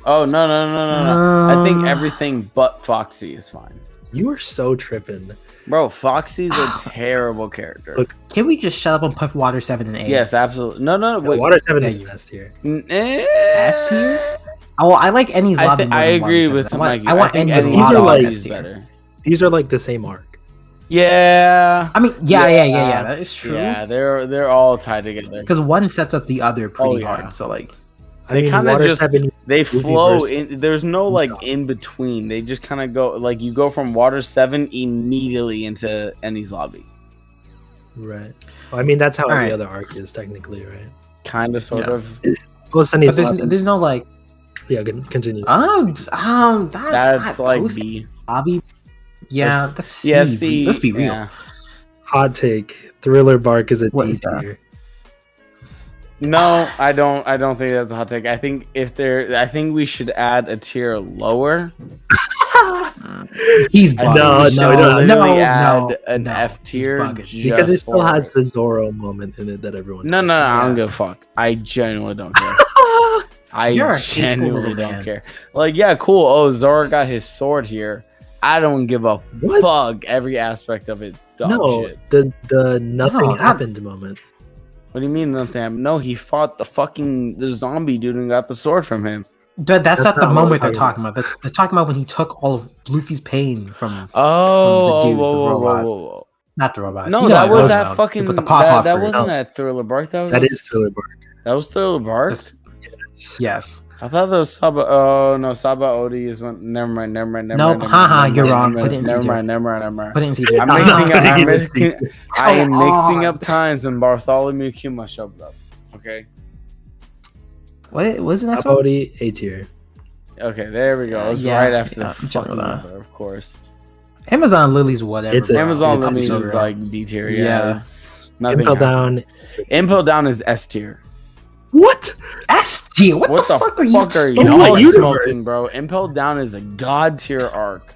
Oh no! I think everything but Foxy is fine. You are so tripping, bro. Foxy's a terrible character. Look, can we just shut up and put Water 7 and 8? Yes, absolutely. No. Wait. Water 7 is an S tier. S tier? Oh, I like Enies Lobby. I agree with Mikey. I want Enies Lobby better. These are like the same arc. Yeah. I mean, yeah. That is true. Yeah, they're all tied together because one sets up the other pretty hard. So like, they kind of just they flow in. There's no like in between. They just kind of go like you go from Water 7 immediately into Enies Lobby. Right. Well, I mean, that's how every other arc is technically, right? Kind of, sort of. There's no like. Yeah, continue. That's like B. Lobby. Yeah, that's C. Yeah, C. Let's be real. Hot take: Thriller Bark is a D tier. No, I don't. I don't think that's a hot take. I think we should add a tier lower. He's I bugging. think we should literally add an F tier because it still has the Zoro moment in it that everyone. No, I don't give a fuck. I genuinely don't care. I genuinely don't care. Like, yeah, cool. Oh, Zoro got his sword here. I don't give a fuck. Every aspect of it. Shit. The nothing happened moment. What do you mean nothing happened? No, he fought the zombie dude and got the sword from him. That's not the moment they're talking about. They're talking about when he took all of Luffy's pain from the dude, the robot. Whoa. Not the robot. No, that was that fucking. That wasn't that Thriller Bark. That is Thriller Bark. That was Thriller Bark. Yes. I thought that was Saba. Oh no, Saba Odi is one. Never mind. Nope. Haha, you're wrong. Never mind. Put it in CJ. I am mixing up times when Bartholomew Kuma showed up. Okay. What was the next Saba one? Odi, A tier. Okay, there we go. It was right after the fucking number, of course. Amazon Lily's whatever. Amazon Lily's is like D tier. Yeah. Impel Down. Impel Down is S tier. What? S tier? What the fuck are you smoking, bro? Impel Down is a god tier arc,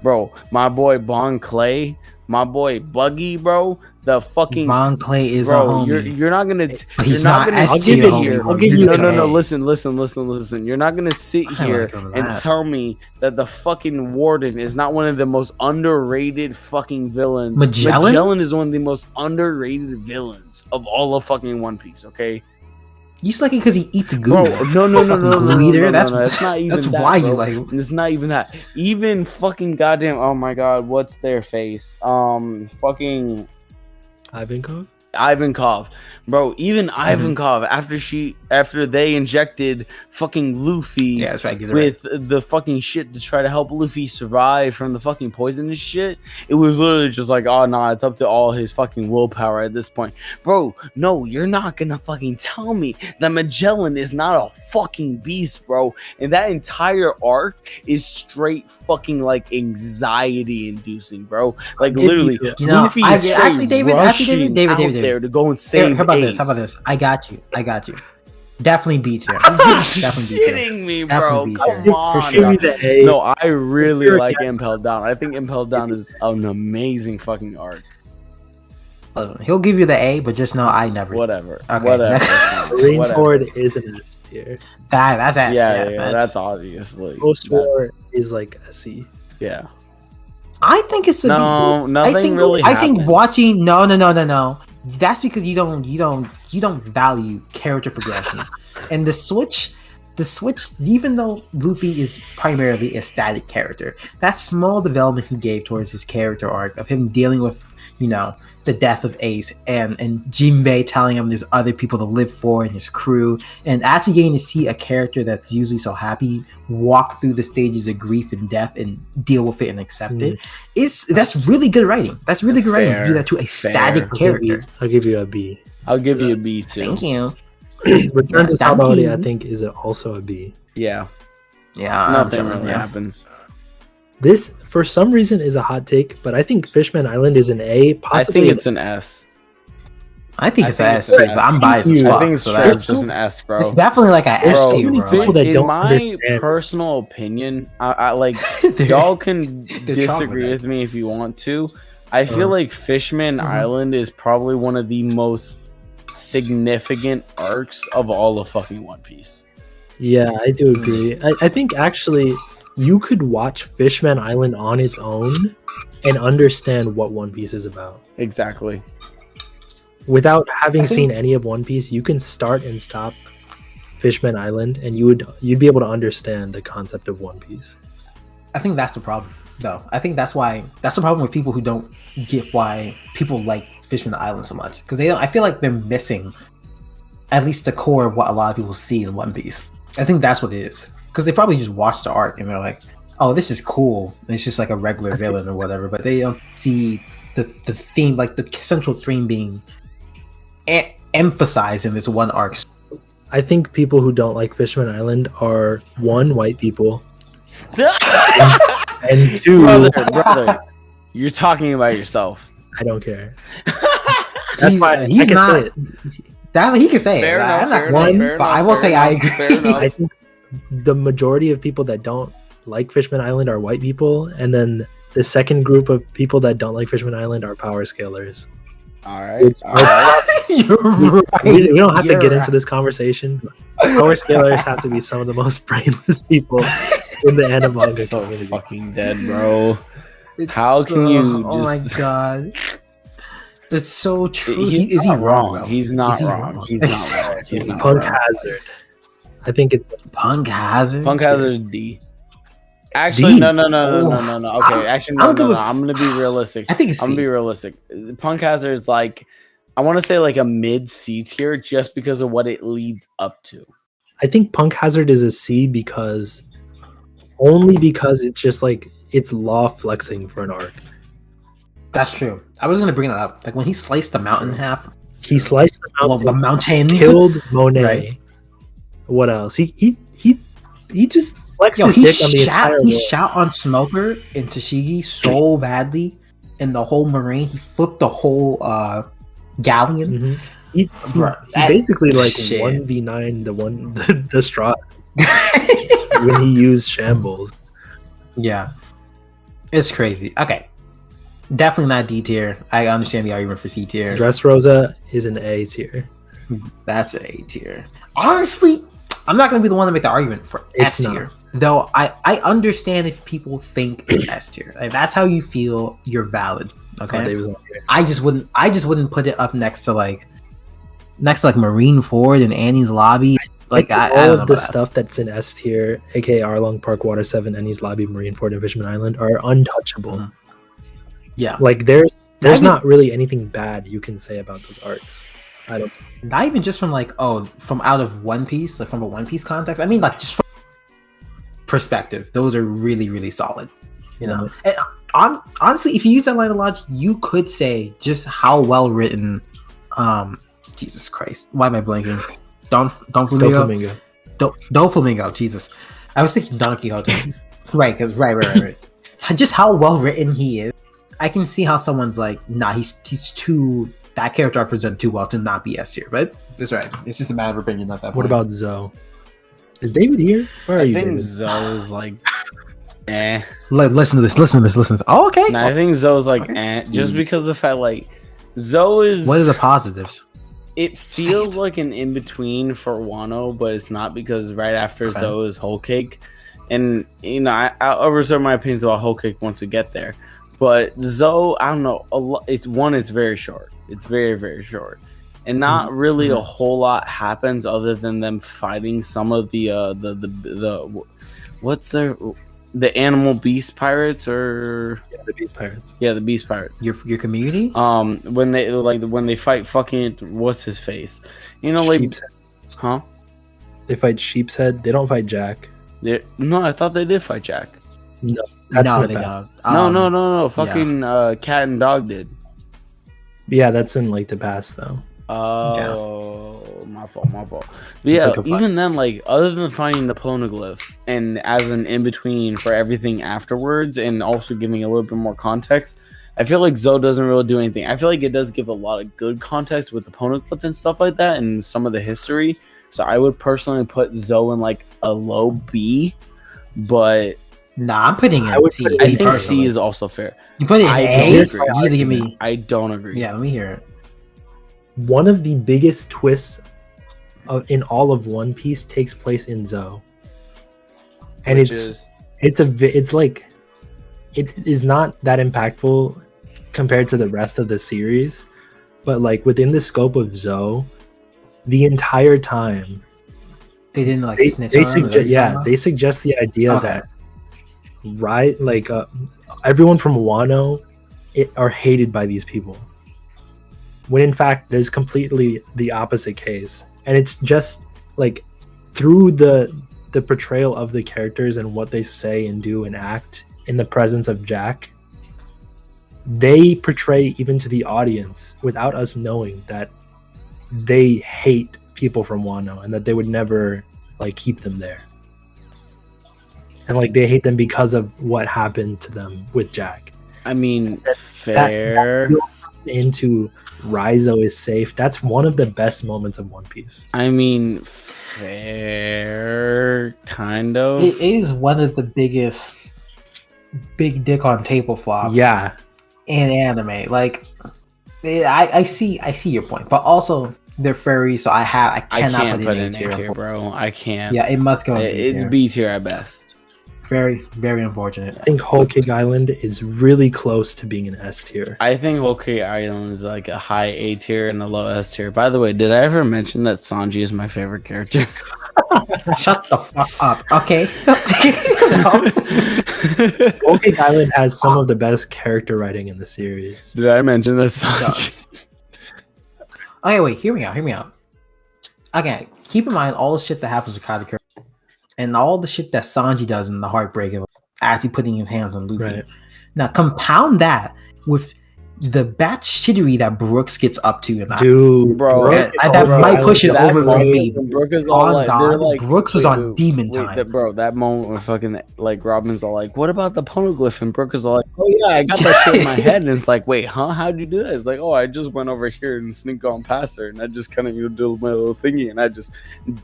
bro. My boy Bon Clay, my boy Buggy, bro. The fucking Bon Clay is bro. a homie. You're not gonna. He's not gonna. I'll give it here. No. Listen. You're not gonna sit here and tell me that the fucking Warden is not one of the most underrated fucking villains. Magellan is one of the most underrated villains of all of fucking One Piece. Okay. You just like it because he eats a goo. No. That's not even that's that, why bro. you like him. It's not even that. Even fucking goddamn. Oh my god, what's their face? Fucking Ivankov, bro. Even Ivankov, after they injected fucking Luffy, that's right, with the fucking shit to try to help Luffy survive from the fucking poisonous shit. It was literally just like, oh nah, it's up to all his fucking willpower at this point, bro. No, you're not gonna fucking tell me that Magellan is not a fucking beast, bro. And that entire arc is straight fucking like anxiety inducing, bro. Like literally, Luffy is actually David, there to go and save. How about this? I got you. Definitely B tier. Definitely shitting me, bro. Come on. No, I really like Impel Down. I think Impel Down is an amazing fucking arc. He'll give you the A, but just know I never. Whatever. Okay. Whatever. Marineford is an S tier. That's S. Yeah, that's obviously. Post-war is like a C. Yeah. I think it's a no. Nothing really. I think watching no. That's because you don't value character progression. And the switch, even though Luffy is primarily a static character, that small development he gave towards his character arc of him dealing with, the death of Ace and Jinbei telling him there's other people to live for in his crew, and actually getting to see a character that's usually so happy walk through the stages of grief and death and deal with it and accept it. That's really good writing. That's really good writing to do that to a static character. I'll give you a B. I'll give you a B too. Thank you. Return to Sabaody, I think, is also a B. Yeah. Nothing really happens. This, for some reason, is a hot take, but I think Fishman Island is an A. Possibly I think it's an S. I think it's an S too, but I'm biased as fuck. I think it's just an S, bro. It's definitely like an S tier, bro. In my personal opinion, I like y'all can disagree with me if you want to. I feel like Fishman Island is probably one of the most significant arcs of all of fucking One Piece. Yeah, I do agree. I think actually you could watch Fishman Island on its own and understand what One Piece is about. Exactly. Without having seen any of One Piece, you can start and stop Fishman Island and you'd be able to understand the concept of One Piece. I think that's the problem, though. I think that's the problem with people who don't get why people like Fishman Island so much, because I feel like they're missing at least the core of what a lot of people see in One Piece. I think that's what it is, because they probably just watch the arc and they're like, oh, this is cool, and it's just like a regular villain or whatever, but they don't see the theme, like the central theme being emphasized in this one arc. I think people who don't like Fishman Island are, one, white people, and two, brother, you're talking about yourself. I don't care. He's not. That's what he can say. Fair enough, I'm not fair gonna enough, say, fair but I enough, will fair say I enough, agree. fair enough. I think the majority of people that don't like Fishman Island are white people, and then the second group of people that don't like Fishman Island are power scalers. All right. You're right. We don't have to You're get right. into this conversation. But power scalers have to be some of the most brainless people in the anime manga So community. fucking dead, bro. It's How can you Oh my just- god. That's so true. He's Is he not wrong? Though? He's not Is he wrong. He's not wrong. He's not Punk wrong. Hazard. I think it's Punk Hazard. Punk Hazard D. Actually, D? no. Oh, Okay, actually, no. good with- I'm gonna be realistic. I think it's I'm gonna C. be realistic. Punk Hazard is like, I want to say like a mid C tier, just because of what it leads up to. I think Punk Hazard is a C because it's just like it's law flexing for an arc. That's true. I was gonna bring that up. Like when he sliced the mountain in half. He sliced the Well, mountain, the mountains. killed Monet. Right. What else? He just flexed Yo, his he dick on the entire shot. He world. shot on Smoker and Tashigi so badly, and the whole marine. He flipped the whole galleon. Mhm. He Bruh, he that- basically like shit. 1v9 the straw when he used shambles. Yeah, it's crazy. Okay, definitely not D tier. I understand the argument for C tier. Dressrosa is an A tier. That's an A tier. Honestly, I'm not gonna be the one to make the argument for It's S tier. Though I understand if people think it's S tier. Like, that's how you feel. You're valid. Okay. Oh, they was on here. I just wouldn't put it up next to like Marine Ford and Annie's Lobby. Like I all don't know of the about that. stuff that's in S tier, aka Arlong Park, Water 7, Ennie's Lobby, Marineford, and Fishman Island, are untouchable. Mhm. Yeah, Like there's Not even- not really anything bad you can say about those arcs. I don't. not even just from from out of One Piece, like from a One Piece context. I mean, like just from perspective, those are really really solid. You know, and honestly, if you use that line of logic, you could say just how well written. Jesus Christ, why am I blanking? Don Flamingo. Doflamingo. Flamingo. Jesus, I was thinking Don Quixote. right, because right. Just how well written he is. I can see how someone's like, nah, he's too. That character represents too well to not be S tier. But that's right. It's just a matter of opinion at that point. What about Zoe? Is David here? Where are I you, think David? Zoe's like, eh. Listen to this. Oh, okay. No, I think Zoe's like, eh. Just because of the fact like Zoe is. What are the positives? It feels like an in between for Wano, but it's not because right after Okay. Zoe is Whole Cake, and you know I'll reserve my opinions about Whole Cake once we get there. But Zoe, I don't know. It's very short. It's very very short, and not really a whole lot happens other than them fighting some of the what's the animal beast pirates or The Beast Pirates. the beast pirates. Your community? When they fight fucking what's his face, you know, like Sheep's Head. huh. They fight Sheep's Head. They don't fight Jack. No, I thought they did fight Jack. No, that's no, in they the don't. past. No. Fucking cat and dog did. Yeah, that's in like the past though. Oh, my fault. But It's yeah, like a fight. even then, like other than finding the poneglyph and as an in between for everything afterwards, and also giving a little bit more context, I feel like Zoe doesn't really do anything. I feel like it does give a lot of good context with the poneglyph and stuff like that, and some of the history. So I would personally put Zoe in like a low B, but Nah, I'm putting it I in would C. put it I in think personally. C is also fair. You put it in I A? don't You agree. need to give me. I don't agree. Yeah, let me hear it. One of the biggest twists in all of One Piece takes place in Zoe, and Which it's is it's like it is not that impactful compared to the rest of the series, but like within the scope of Zoe, the entire time They didn't like they, snitch they on him? Is that what suggest you're talking about? they suggest the idea Okay. that everyone from Wano are hated by these people, when in fact there's completely the opposite case, and it's just like through the portrayal of the characters and what they say and do and act in the presence of Jack, they portray even to the audience without us knowing that they hate people from Wano and that they would never like keep them there, and like they hate them because of what happened to them with Jack. I mean, fair. into Raizo is safe. That's one of the best moments of One Piece. I mean, fair, kind of. It is one of the biggest big dick on table flops. Yeah, in anime, like I see your point, but also they're furry, so I cannot put it in A tier, bro. I can't. Yeah, it must go in B tier. It's B tier at best. Very, very unfortunate. I think Whole Cake Island is really close to being an S tier. I think Whole Cake Island is like a high A tier and a low S tier. By the way, did I ever mention that Sanji is my favorite character? Shut the fuck up, okay? Whole Cake Island has some of the best character writing in the series. Did I mention that Sanji? Okay, wait, hear me out. Okay, keep in mind all the shit that happens with Katakuri and all the shit that Sanji does in the Heartbreak of actually putting his hands on Luffy. Right. Now compound that with the bat shittery that Brooks gets up to in that. Dude, bro, that might push it over for me. Brooke is all like, Brooks was on demon time. That moment when fucking like Robin's all like, "What about the poneglyph?" And Brooke is all like, "Oh yeah, I got that shit in my head." And it's like, "Wait, huh? How'd you do that?" It's like, "Oh, I just went over here and sneaked on past her, and I just kind of do my little thingy, and I just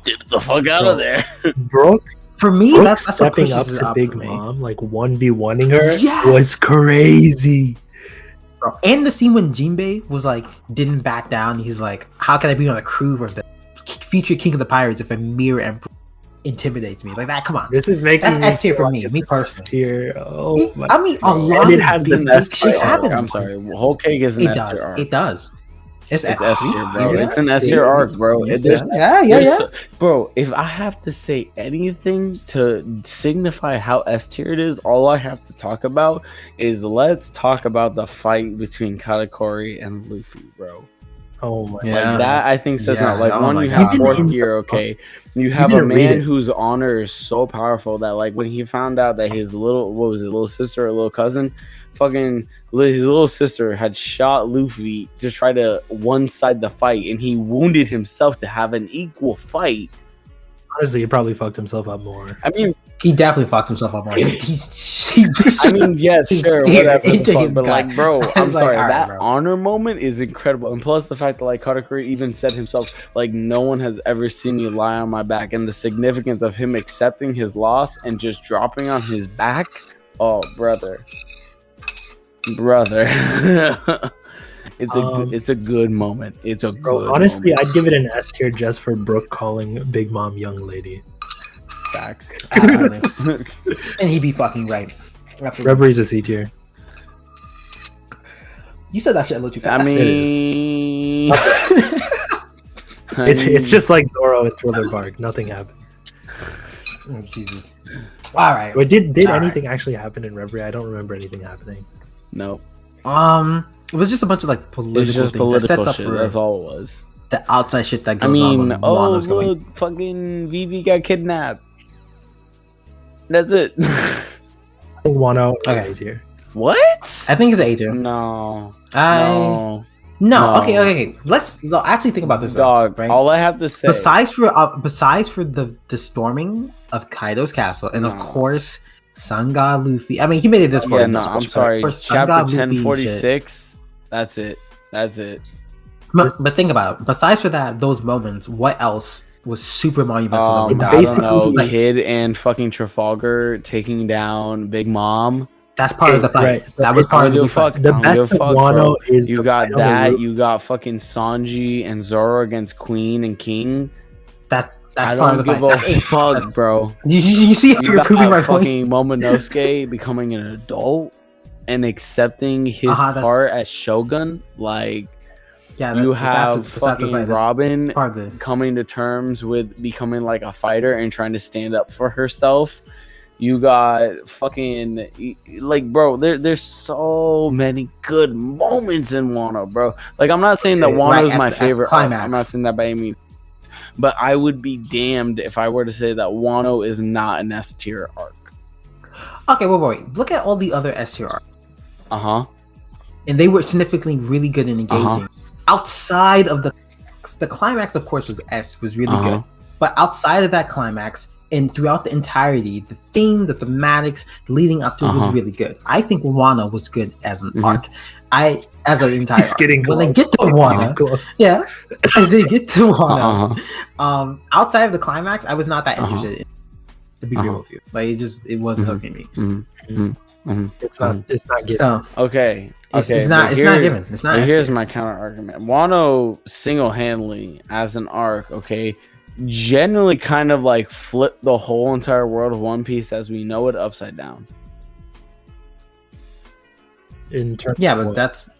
dipped the fuck out of there." Brooke. For me, that's stepping up to Big Mom, like 1v1ing her, was crazy. Bro. And the scene when Jinbei was like, didn't back down. He's like, how can I be on a crew of the future king of the pirates if a mere emperor intimidates me? Like that, come on. This is making that's S tier for me personally. Tier. Oh my. I mean, a lot of it has the best shit happens. I'm sorry, Whole Cake is an S tier arc. It does. It's S tier, bro. It's an S tier arc, bro. Bro, if I have to say anything to signify how S tier it is, all I have to talk about is let's talk about the fight between Katakuri and Luffy, bro. Oh my. Like that, I think says not like one. You have fourth gear, okay. You have a man whose honor is so powerful that like when he found out that his little sister or little cousin, fucking his little sister had shot Luffy to try to one-side the fight, and he wounded himself to have an equal fight. Honestly, he probably fucked himself up more. I mean, he definitely fucked himself up more. I mean, yes, sure, whatever. But like, bro, I'm sorry. Like, that honor moment is incredible, and plus the fact that like Katakuri even said himself, like, no one has ever seen me lie on my back, and the significance of him accepting his loss and just dropping on his back. Oh, brother. It's a good moment. It's a good honestly moment. I'd give it an S tier just for Brooke calling Big Mom young lady. Facts. And he'd be fucking right. Reveries a C tier. You said that shit a little too fast. I mean, it's just like Zoro in Thriller Bark. Nothing happened. Oh, Jesus. All right. But did anything actually happen in Reverie? I don't remember anything happening. No. It was just a bunch of like political things. Political that sets up shit. for That's all it was. The outside shit that goes on. Look, fucking Vivi got kidnapped. That's it. I think Wano is here. What? I think it's A tier. No. No. Okay. Let's actually think about this. Dog. Right? All I have to say, besides for the storming of Kaido's castle, and of course. Sun God Luffy. I mean, he made it this far. Yeah, no, I'm sorry. Chapter 1046. That's it. But think about it. Besides for that, those moments, what else was super monumental? It's basically like Kid and fucking Trafalgar taking down Big Mom. That's part of the fight. Right. That was part of the fight. The best of Wano is you got that. You got fucking Sanji and Zoro against Queen and King. That's part of the fight. That's a fuck, bro. You see how you're proving my point? Fucking Momonosuke becoming an adult and accepting his part as Shogun. Like, you have fucking Robin coming to terms with becoming like a fighter and trying to stand up for herself. You got fucking like, bro. There's so many good moments in Wano, bro. Like, I'm not saying that Wano is my favorite. I'm not saying that by any means. But I would be damned if I were to say that Wano is not an S tier arc. Okay, wait. Look at all the other S tier arcs. And they were significantly really good and engaging. Outside of the climax, of course, was really good. But outside of that climax, and throughout the entirety, the theme, the thematics leading up to it was really good. I think Wano was good as an arc. as an entire. He's getting when they close. get to Wano, Close. yeah, as they get to Wano, Uh-huh. outside of the climax, I was not that Uh-huh. interested. To be real with you, like it wasn't hooking me. It's not getting. So Okay. it's not given. It's not. Here's my counter argument. Wano single-handedly as an arc, okay, generally kind of like flipped the whole entire world of One Piece as we know it upside down. In terms, Yeah, of but what? that's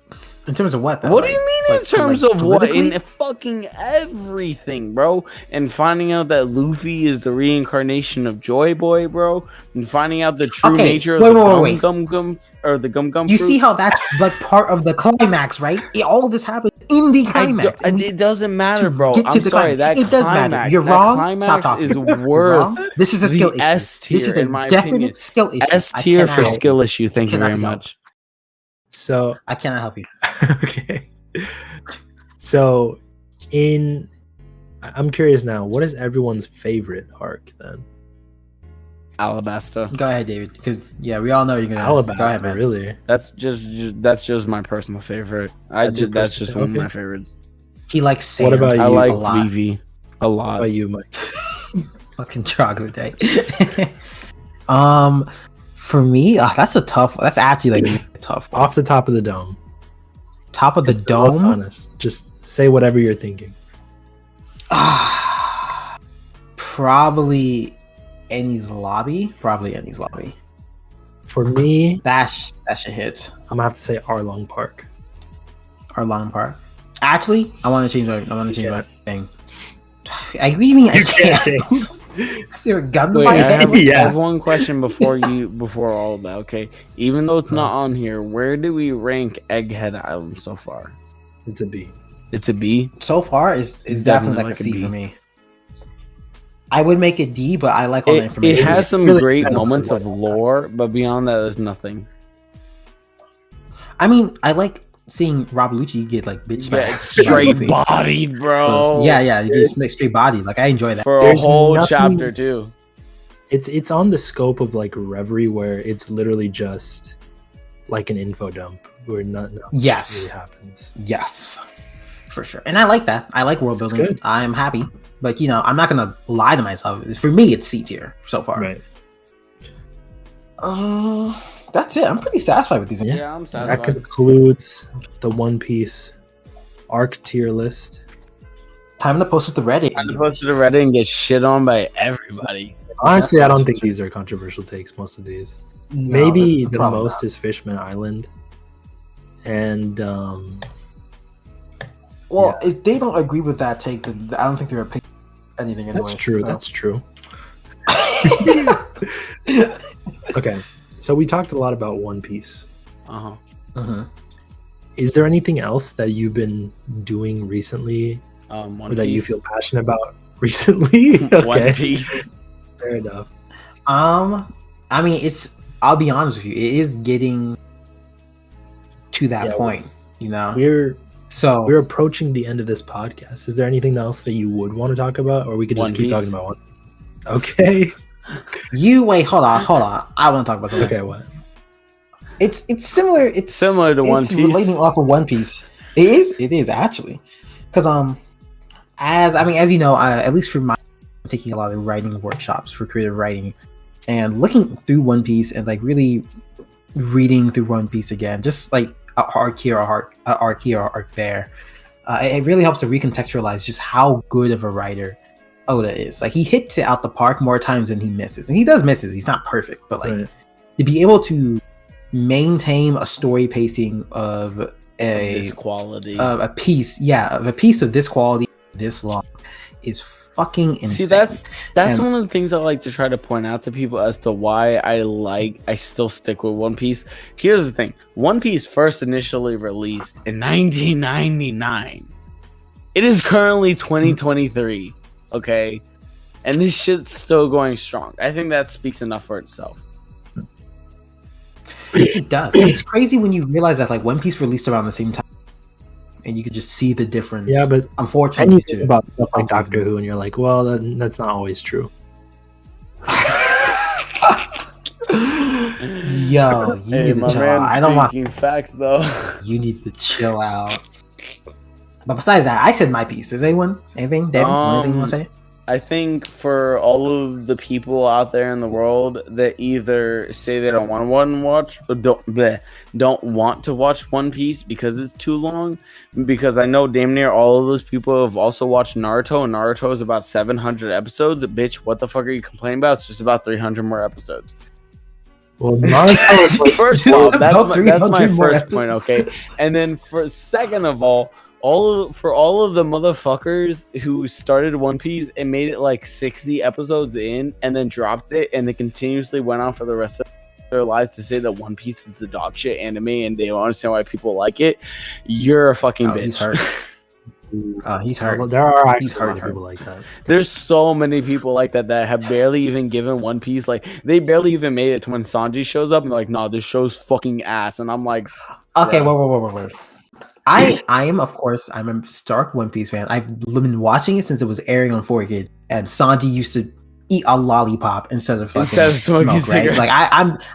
in terms of what? Though? What do you mean in terms of what? politically? In fucking everything, bro. And finding out that Luffy is the reincarnation of Joy Boy, bro. And finding out the true Okay, nature of wait, the wait, wait. gum gum or the gum gum. You fruit. see how that's like part of the climax, right? All this happened in the climax. It doesn't matter, to bro. get to I'm the sorry. climax. That It does matter. climax, You're that wrong. Climax Stop talking. is You're worth wrong. This is a the skill issue. S tier, This is a in my definite opinion. skill issue. S I tier cannot for help skill you. issue. Thank you Cannot very help. much. So I cannot help you. okay. So, I'm curious now. What is everyone's favorite arc then? Alabasta. Go ahead, David. Because we all know you're gonna. Alabasta, Go ahead, man. really? That's just my personal favorite. That's your That's just personal- one of my okay. favorites. He likes sand. What about I you? like a lot. Vivi a How lot. about you, Mike? Fucking Drago Day. For me, that's a tough. That's actually like a tough one. Off the top of the dome. Top of the It's the most dome. honest. Just say whatever you're thinking. Probably Annie's Lobby. For me, That should hit. I'm gonna have to say Arlong Park. Our long part. Actually, I want to change You my thing. I can't. change. Is there a gun to Wait, my I head? have, Yeah. I have one question before all of that. Okay, even though it's not on here, where do we rank Egghead Island so far? It's a B. It's a B. So far, is definitely like a C B. for me. I would make it D, but I like all the It information. has some Really great depends on moments what- of lore, but beyond that, there's nothing. I mean, I like seeing Rob Lucci get like bitch Yeah, smacked. it's straight bodied, bro. Yeah, he gets straight body. Like I enjoy that. For a There's whole nothing- chapter too. It's on the scope of like Reverie, where it's literally just like an info dump where nothing Yes. really happens. Yes, for sure. And I like that. I like world building. good. I'm happy. But I'm not gonna lie to myself. For me, it's C tier so far. Right. That's it. I'm pretty satisfied with these. Yeah. I'm That satisfied. concludes the One Piece arc tier list. Time to post it to Reddit. I'm supposed to Reddit and get shit on by everybody. Honestly, I don't think these are controversial takes. Most of these, No, maybe that's the probably most not. is Fishman Island, and Well, if they don't agree with that take, then I don't think they're picking anything anyway. that's true. so. That's true. Okay, so we talked a lot about One Piece. Uh huh. Mhm. Is there anything else that you've been doing recently, One or that you Piece. feel passionate about recently? One Okay, Piece. fair enough. I mean, I'll be honest with you, it is getting to that Yeah, point, you know. We're So approaching the end of this podcast. Is there anything else that you would want to talk about, or we could just One keep Piece. talking about one? Okay. wait, hold on. I want to talk about something. Okay. What? It's similar. It's Similar to One it's Piece. relating off of One Piece. It is actually, because as you know, at least for my, I'm taking a lot of writing workshops for creative writing, and looking through One Piece and like really reading through One Piece again, just like a arc here, arc there. It really helps to recontextualize just how good of a writer Oda is. Like he hits it out the park more times than he misses, and he does misses. He's not perfect, but like Right. to be able to maintain a story pacing of This quality. a piece of this quality this long is fucking insane. See, that's And- one of the things I like to try to point out to people as to why I still stick with One Piece. Here's the thing: One Piece first initially released in 1999. It is currently 2023. Okay, and this shit's still going strong. I think that speaks enough for itself. It does. It's crazy when you realize that like One Piece released around the same time, and you could just see the difference. Yeah, but and unfortunately, you think about stuff like Doctor Who, and you're like, well, that's not always true. Yo, you Hey, need to my chill man out. I don't want. speaking facts though. You need to chill out. But besides that, I said my piece. Is anything, David? Anything you want to say? I think for all of the people out there in the world that either say they don't want to watch or don't want to watch One Piece because it's too long, because I know damn near all of those people have also watched Naruto, and Naruto is about 700 episodes. Bitch, what the fuck are you complaining about? It's just about 300 more episodes. Well, Naruto is like First of all, that's my 300 more first episodes. point, okay? And then for second of all of the motherfuckers who started One Piece and made it like 60 episodes in and then dropped it and they continuously went on for the rest of their lives to say that One Piece is a dog shit anime and they don't understand why people like it, you're a fucking bitch. He's hurt. He's hurt. There are actually He's a lot hurt. of people like that. There's so many people like that have barely even given One Piece, like they barely even made it to when Sanji shows up and they're like, nah, this show's fucking ass. And I'm like, Okay, bruh. wait. I'm a stark One Piece fan. I've been watching it since it was airing on 4Kid, and Sanji used to eat a lollipop instead of Instead of smoking smoke, right? cigarettes. Like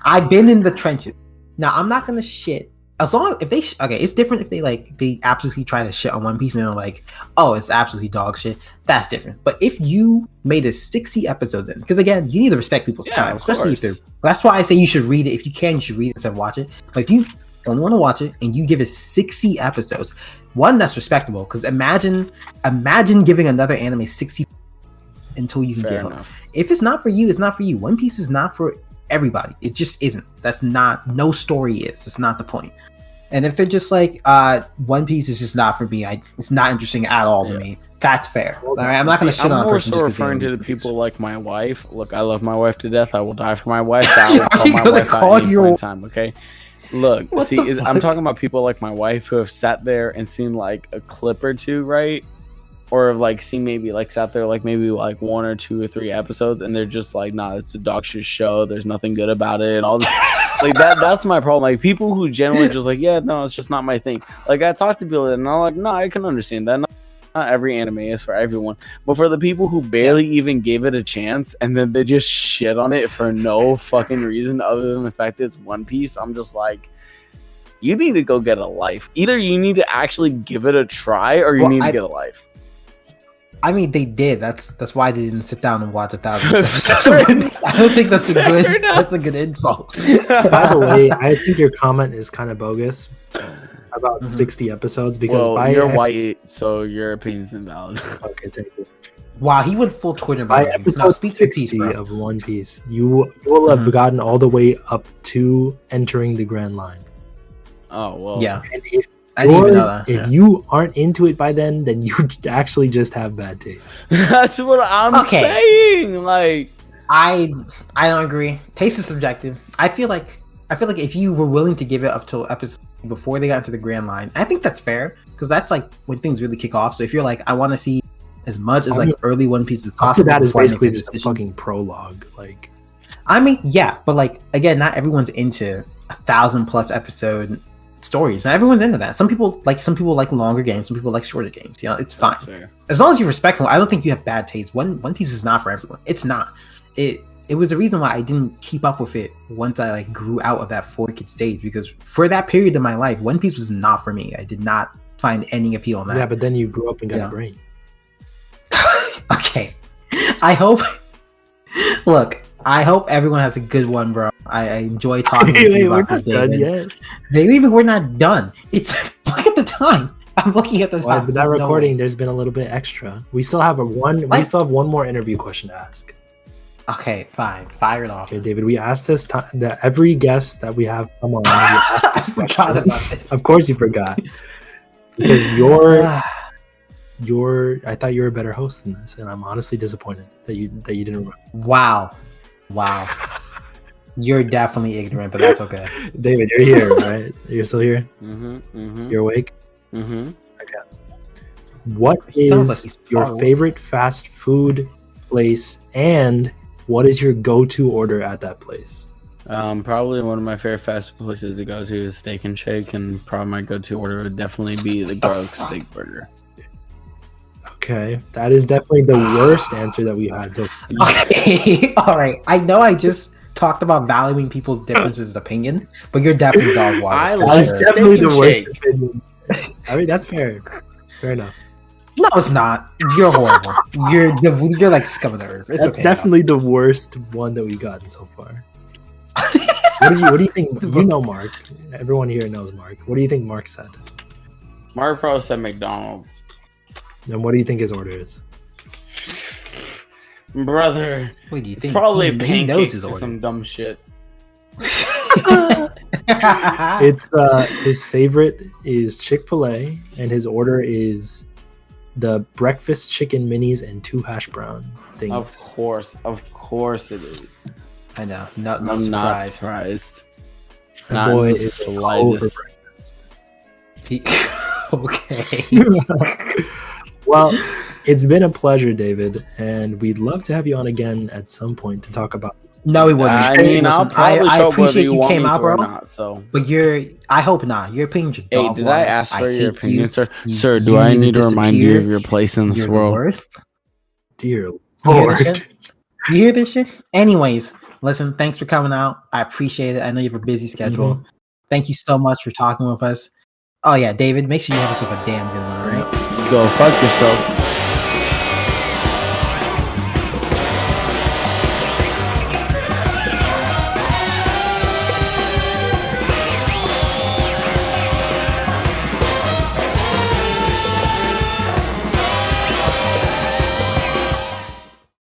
I've been in the trenches. Now I'm not gonna shit. As long if they it's different if they absolutely try to shit on One Piece and they're like, oh, it's absolutely dog shit. That's different. But if you made a 60 episodes in, because again, you need to respect people's time, especially if they're. That's why I say you should read it. If you can, you should read it instead of watch it. But if you only want to watch it and you give it 60 episodes, one, that's respectable, because imagine giving another anime 60 until you can Fair get hooked. enough. If it's not for you, it's not for you. One Piece is not for everybody. It just isn't. That's not, no story is. That's not the point. And if they're just like, One Piece is just not for me, it's not interesting at all to me, that's fair. All right, I'm not going to shit on a person. I'm more so referring to the people like my wife. Look, I love my wife to death. I will die for my wife. I will call my wife at any point in time, okay? Look, I'm talking about people like my wife who have sat there and seen like a clip or two, right? Or like seen maybe like sat there like maybe like 1 or 2 or 3 episodes and they're just like, nah, it's a dog shit show. There's nothing good about it and all this. Like that's my problem. Like people who generally just like, yeah, no, it's just not my thing. Like I talk to people and I'm like, no, I can understand that. Not every anime is for everyone, but for the people who barely even gave it a chance and then they just shit on it for no fucking reason other than the fact that it's One Piece, I'm just like, you need to go get a life. Either you need to actually give it a try or you need to get a life. I mean, they did. That's why they didn't sit down and watch 1,000 episodes. I don't think that's a good insult. By the way, I think your comment is kind of bogus about 60 episodes because you're white, so your opinion is invalid. Okay, thank you. Wow, he went full Twitter. By episode 60 of One Piece, you will have gotten all the way up to entering the Grand Line. Oh well, yeah. And if I didn't even know that. If you aren't into it by then you actually just have bad taste. That's what I'm saying. Like, I don't agree. Taste is subjective. I feel like if you were willing to give it up till episode before they got into the Grand Line, I think that's fair because that's like when things really kick off. So if you're like, I want to see as much as like early One Piece as possible. That is basically just a fucking prologue. Like, I mean, yeah, but like again, not everyone's into 1,000+ episode stories. Not everyone's into that. Some people like longer games. Some people like shorter games. You know, it's fine as long as you're respectful. I don't think you have bad taste. One Piece is not for everyone. It's not. It was the reason why I didn't keep up with it once I like grew out of that 4Kid stage, because for that period of my life, One Piece was not for me. I did not find any appeal in that. Yeah, but then you grew up and got a brain. Okay. I hope everyone has a good one, bro. I enjoy talking to you about this, David. Maybe we're not done. Look at the time. I'm looking at the time. But that recording, there's been a little bit extra. We still have one more interview question to ask. Okay, fine. Fire it off. Okay, David, we asked this time that every guest that we have come on, we ask this question. I forgot about this. Of course you forgot. Because I thought you were a better host than this, and I'm honestly disappointed that you didn't remember. Wow. You're definitely ignorant, but that's okay. David, you're here, right? You're still here? Mm-hmm. You're awake? Mm-hmm. Okay. What is your favorite fast food place, and what is your go-to order at that place? Probably one of my favorite fast food places to go to is Steak and Shake, and probably my go-to order would definitely be the garlic steak burger. Okay, that is definitely the worst answer that we had. So, okay, all right. I know I just talked about valuing people's differences of opinion, but you're definitely dog water. I for like sure. steak Definitely and the worst shake. opinion. I mean, that's fair. Fair enough. No, it's not. You're horrible. You're like scum of the earth. It's That's okay. definitely the worst one that we've gotten so far. What do you think? You know Mark. Everyone here knows Mark. What do you think Mark said? Mark Pro said McDonald's. And what do you think his order is? Brother, What do you it's think? probably He knows pancakes his or order. some dumb shit. It's his favorite is Chick-fil-A, and his order is the breakfast chicken minis and 2 hash brown things. Of course it is. I know. No I'm not surprise. surprised. That Not boy in the is over slightest. Okay. Well, it's been a pleasure, David, and we'd love to have you on again at some point to talk about. No, it wasn't. I mean, I'll probably I show up whether appreciate you you want came me out, to or bro. not. So, But I hope not. Your opinion's hey, dog did water. I ask for your hate opinion, you. sir? You- Sir, do you I need need to remind you disappear. of your place in this You're the world? worst. Dear You hear this Lord. shit? You hear this shit? Anyways, listen, thanks for coming out. I appreciate it. I know you have a busy schedule. Thank you so much for talking with us. Oh yeah, David, make sure you have yourself a damn good one, all right? Go fuck yourself.